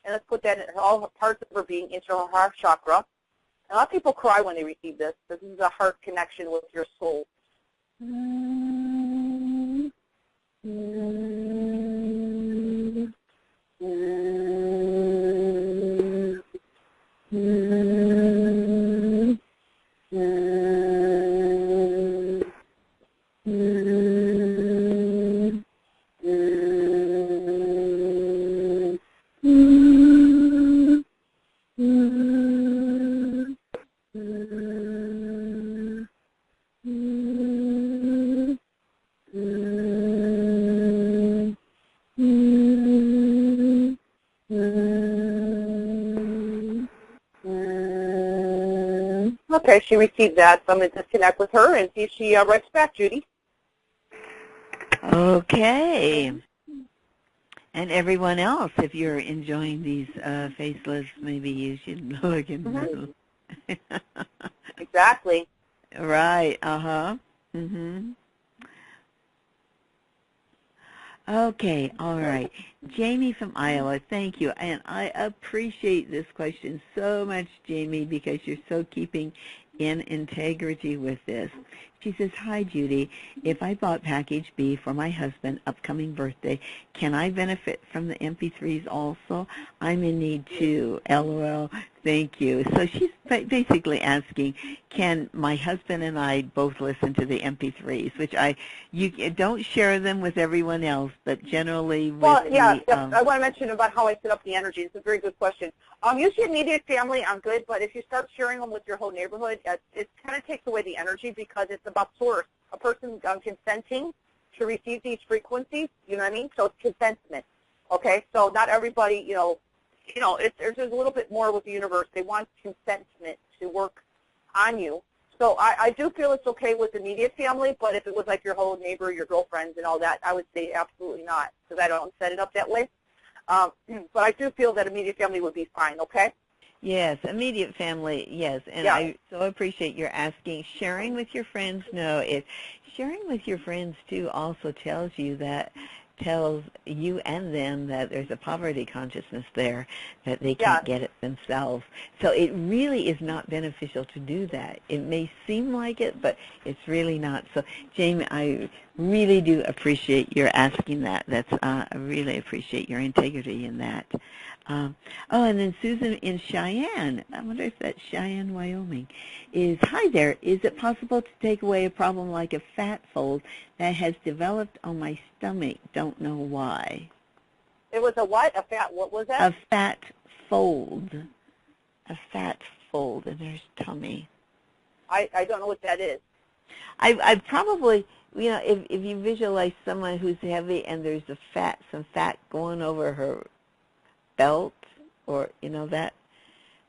And let's put that in all parts of her being into her heart chakra. A lot of people cry when they receive this. This is a heart connection with your soul. Okay, she received that, so I'm going to disconnect with her and see if she writes back, Judy. Okay. And everyone else, if you're enjoying these faceless, maybe you should look into Exactly. Right, uh-huh. Mm-hmm. Okay, all right. Jamie from Iowa, thank you. And I appreciate this question so much, Jamie, because you're so keeping in integrity with this. She says, hi, Judy. If I bought package B for my husband's upcoming birthday, can I benefit from the MP3s also? I'm in need too. LOL. Thank you. So she's basically asking, can my husband and I both listen to the MP3s, which you don't share them with everyone else, but generally with I want to mention about how I set up the energy. It's a very good question. Usually immediate family, I'm good, but if you start sharing them with your whole neighborhood, it kind of takes away the energy because it's about source. A person consenting to receive these frequencies, you know what I mean? So it's consentment, okay? So not everybody, there's a little bit more with the universe. They want consentment to work on you. So I do feel it's okay with immediate family, but if it was like your whole neighbor, your girlfriends and all that, I would say absolutely not because I don't set it up that way. But I do feel that immediate family would be fine, okay? Yes, immediate family, yes. And yeah. I so appreciate your asking. Sharing with your friends, no. Sharing with your friends, too, also tells you and them that there's a poverty consciousness there, that they can't get it themselves. So it really is not beneficial to do that. It may seem like it, but it's really not. So, Jamie, I really do appreciate your asking that. I really appreciate your integrity in that. And then Susan in Cheyenne, I wonder if that's Cheyenne, Wyoming, is, hi there, is it possible to take away a problem like a fat fold that has developed on my stomach? Don't know why. It was a what? What was that? A fat fold. A fat fold in her tummy. I don't know what that is. I probably, if you visualize someone who's heavy and there's some fat going over her belt, or that,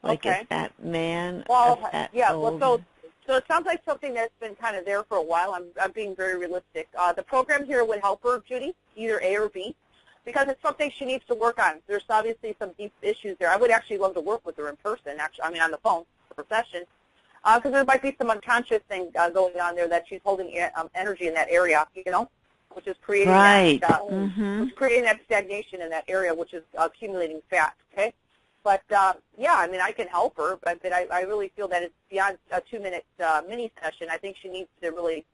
like a fat man, a fat fold. So it sounds like something that's been kind of there for a while. I'm being very realistic. The program here would help her, Judy, either A or B, because it's something she needs to work on. There's obviously some deep issues there. I would actually love to work with her in person, on the phone for a session, because there might be some unconscious thing going on there that she's holding energy in that area, which is creating which is creating that stagnation in that area, which is accumulating fat. Okay, but I can help her, but I really feel that it's beyond a 2-minute mini session. I think she needs to really,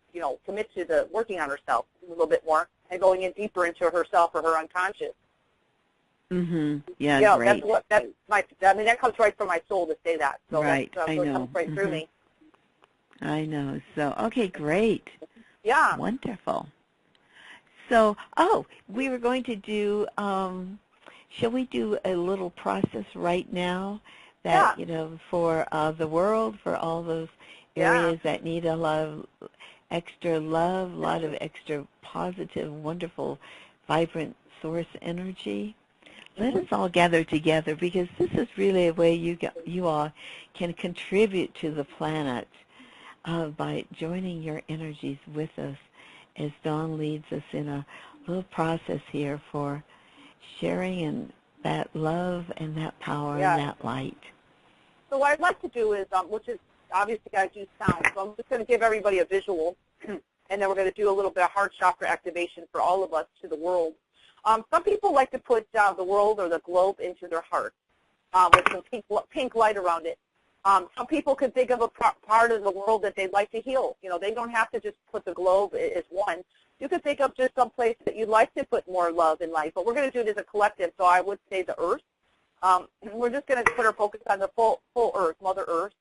commit to the working on herself a little bit more and going in deeper into herself or her unconscious. Yeah, great. That comes right from my soul to say that. So right, that really comes right through me. I know. So, okay, great. Yeah. Wonderful. So, oh, we were going to do, shall we do a little process right now Yeah. that, you know, for the world, for all those Yeah. areas that need a lot of extra love, a lot of extra positive, wonderful, vibrant source energy? Let us all gather together, because this is really a way you all can contribute to the planet by joining your energies with us as Dawn leads us in a little process here for sharing in that love and that power and Yeah. that light. So what I'd like to do is, which is obviously I do sound, so I'm just going to give everybody a visual, and then we're going to do a little bit of heart chakra activation for all of us to the world. Some people like to put the world or the globe into their heart with some pink light around it. Some people could think of a part of the world that they'd like to heal. You know, they don't have to just put the globe as one. You could think of just some place that you'd like to put more love in life. But we're going to do it as a collective, so I would say the earth. We're just going to put our focus on the full earth, Mother Earth.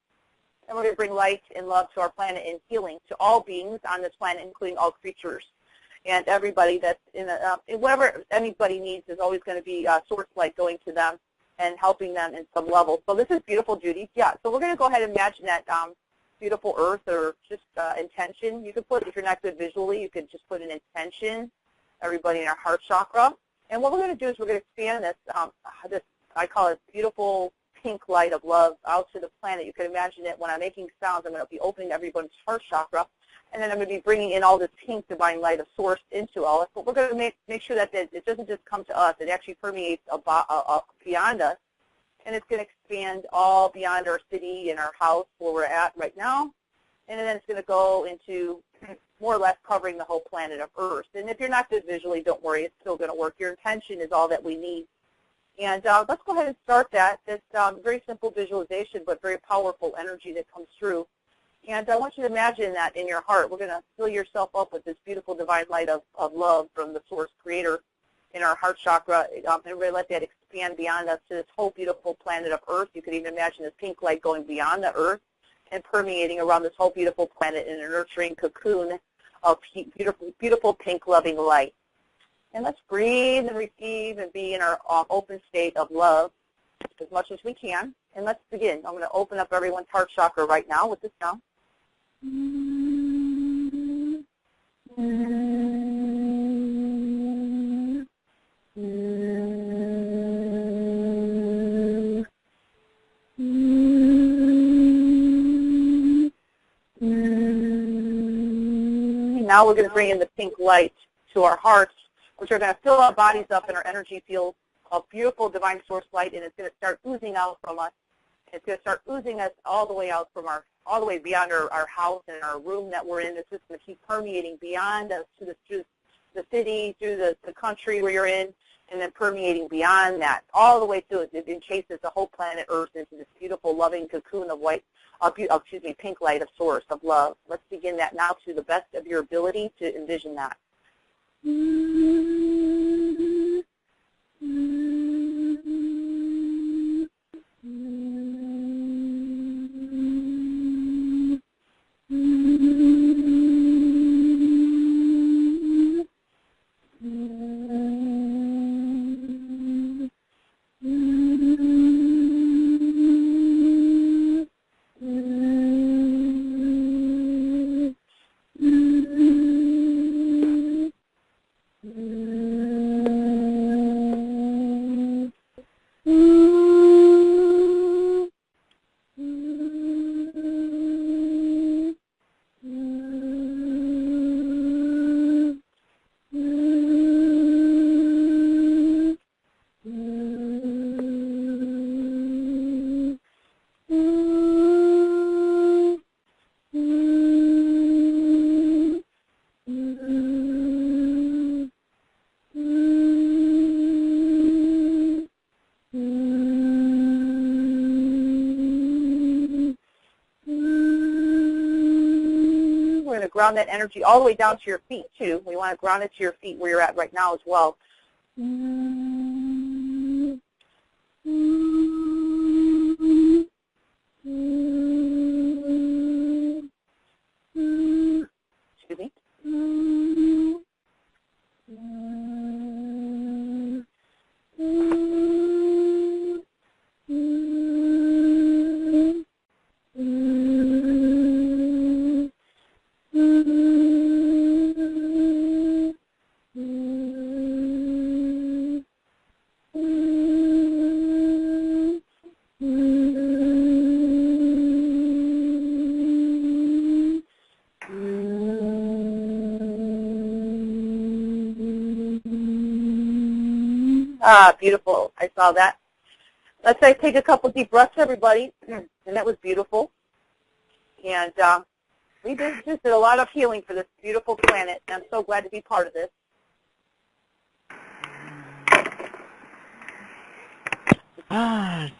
And we're going to bring light and love to our planet and healing to all beings on this planet, including all creatures. And everybody that's in whatever anybody needs is always going to be source light going to them and helping them in some level. So this is beautiful, Judy. Yeah, so we're going to go ahead and imagine that beautiful earth, or just intention. You could put, if you're not good visually, you could just put an intention, everybody in our heart chakra. And what we're going to do is we're going to expand this, I call it beautiful pink light of love out to the planet. You can imagine it when I'm making sounds, I'm going to be opening everyone's heart chakra, and then I'm going to be bringing in all this pink divine light of source into all of us. But we're going to make sure that it doesn't just come to us. It actually permeates beyond us, and it's going to expand all beyond our city and our house where we're at right now, and then it's going to go into more or less covering the whole planet of Earth. And if you're not good visually, don't worry, it's still going to work. Your intention is all that we need. And let's go ahead and start that. It's very simple visualization, but very powerful energy that comes through. And I want you to imagine that in your heart. We're going to fill yourself up with this beautiful divine light of love from the Source Creator in our heart chakra. And we're going to let that expand beyond us to this whole beautiful planet of Earth. You can even imagine this pink light going beyond the Earth and permeating around this whole beautiful planet in a nurturing cocoon of beautiful, beautiful pink loving light. And let's breathe and receive and be in our open state of love as much as we can. And let's begin. I'm going to open up everyone's heart chakra right now with this sound. Now we're going to bring in the pink light to our hearts, which are going to fill our bodies up in our energy field of beautiful divine source light, and it's going to start oozing out from us. It's going to start oozing us all the way out from all the way beyond our house and our room that we're in. It's just going to keep permeating beyond us through the city, through the country where you're in, and then permeating beyond that, all the way through it. It enchases the whole planet Earth into this beautiful, loving cocoon of pink light of source of love. Let's begin that now to the best of your ability to envision that. Ground that energy all the way down to your feet, too. We want to ground it to your feet where you're at right now as well. Excuse me. Beautiful. I saw that. Let's say take a couple deep breaths, everybody, and that was beautiful. And we just did a lot of healing for this beautiful planet, and I'm so glad to be part of this.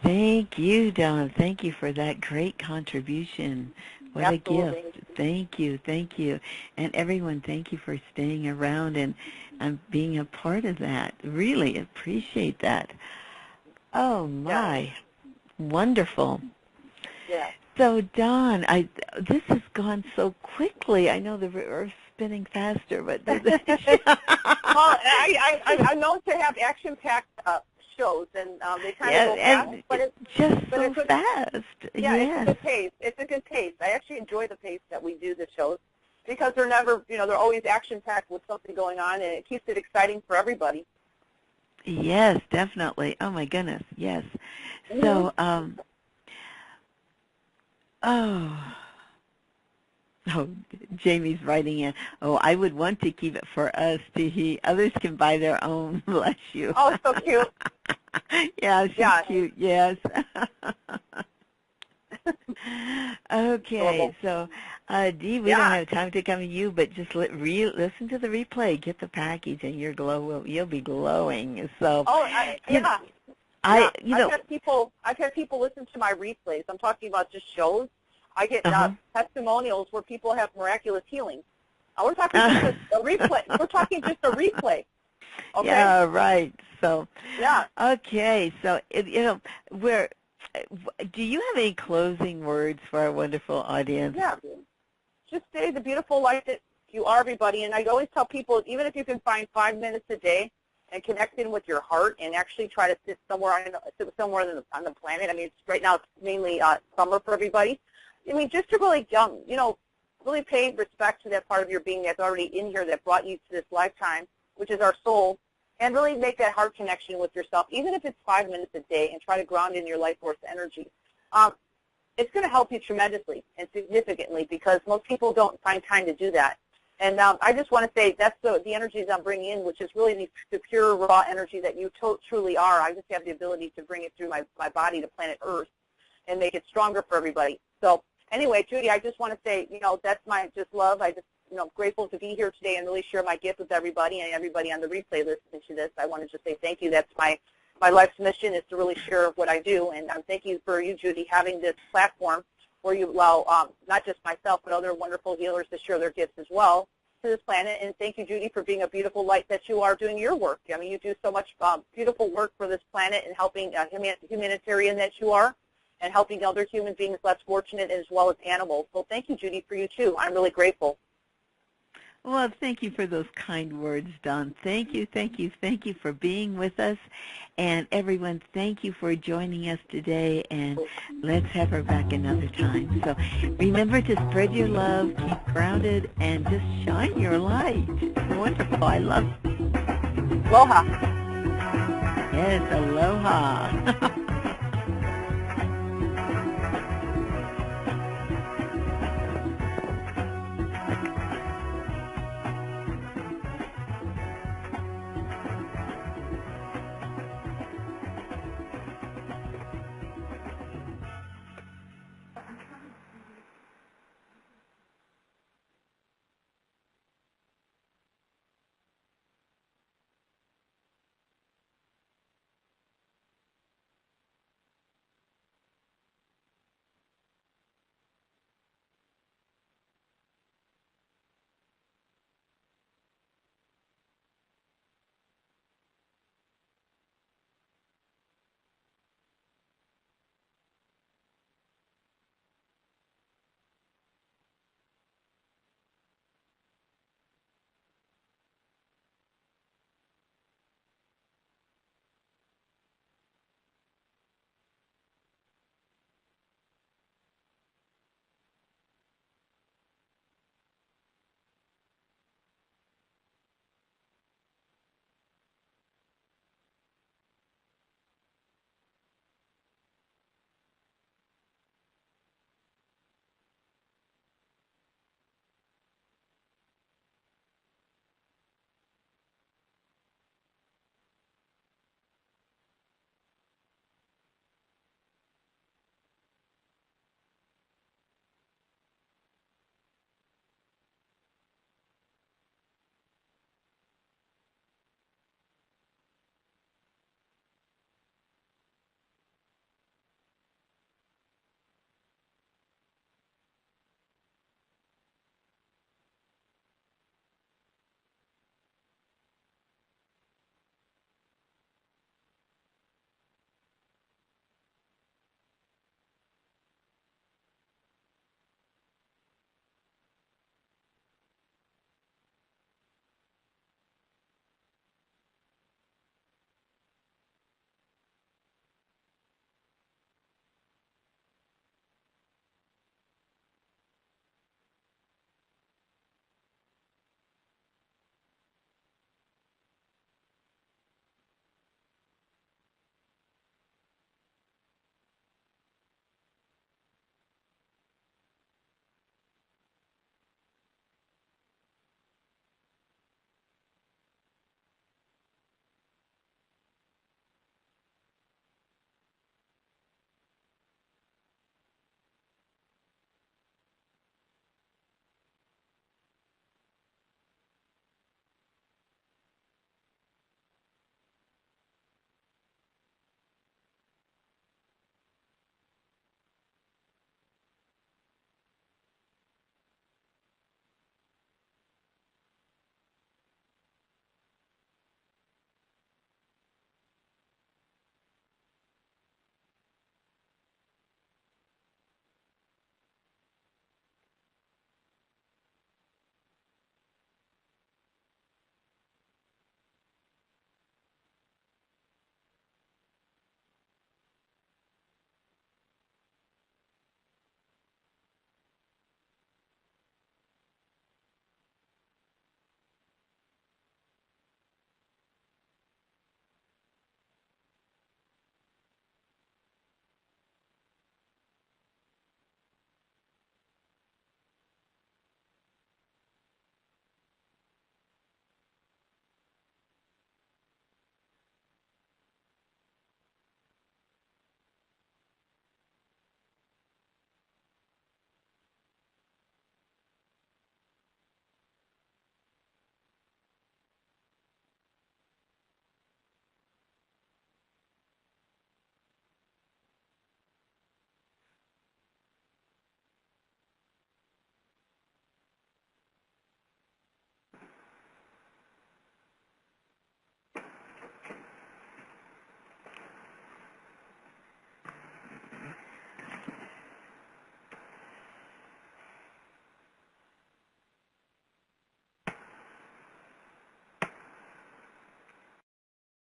Thank you, Dawn. Thank you for that great contribution. What Absolutely. a gift. Thank you, thank you. And everyone, thank you for staying around and being a part of that. Really appreciate that. Oh, my. Yeah. Wonderful. Yeah. So, Dawn, this has gone so quickly. I know the Earth's spinning faster, but... Well, I'm known to have action-packed shows, and they kind of go fast, but it's just so fast. Yeah, yes. It's a good pace. It's a good pace. I actually enjoy the pace that we do the shows because they're never, they're always action-packed with something going on, and it keeps it exciting for everybody. Yes, definitely. Oh my goodness, yes. Mm-hmm. So, Jamie's writing in. Oh, I would want to keep it for us to eat. Others can buy their own. Bless you. Oh, so cute. Yeah, she's cute. Yes. Okay, so Dee, we don't have time to come to you, but just listen to the replay, get the package, and you'll be glowing. So, I've had people listen to my replays. I'm talking about just shows. I get testimonials where people have miraculous healing. We're talking just a replay. We're talking just a replay. Okay? Yeah, right. So, yeah. Okay, so do you have any closing words for our wonderful audience? Yeah. Just stay the beautiful light that you are, everybody. And I always tell people, even if you can find 5 minutes a day and connect in with your heart and actually try to sit somewhere on the planet. I mean, right now it's mainly summer for everybody. I mean, just to really, really pay respect to that part of your being that's already in here that brought you to this lifetime, which is our soul, and really make that heart connection with yourself, even if it's 5 minutes a day, and try to ground in your life force energy. It's going to help you tremendously and significantly because most people don't find time to do that. And I just want to say that's the energies I'm bringing in, which is really the pure, raw energy that you truly are. I just have the ability to bring it through my body to planet Earth and make it stronger for everybody. So anyway, Judy, I just want to say, that's my just love. I just, grateful to be here today and really share my gift with everybody and everybody on the replay listening to this. I want to just say thank you. That's my life's mission is to really share what I do. And thank you for you, Judy, having this platform where you allow not just myself but other wonderful healers to share their gifts as well to this planet. And thank you, Judy, for being a beautiful light that you are doing your work. I mean, you do so much beautiful work for this planet and helping humanitarian that you are and helping other human beings less fortunate as well as animals. So thank you, Judy, for you too. I'm really grateful. Well, thank you for those kind words, Dawn. Thank you, thank you, thank you for being with us. And everyone, thank you for joining us today. And let's have her back another time. So remember to spread your love, keep grounded, and just shine your light. It's wonderful. I love it. Aloha. Yes, aloha.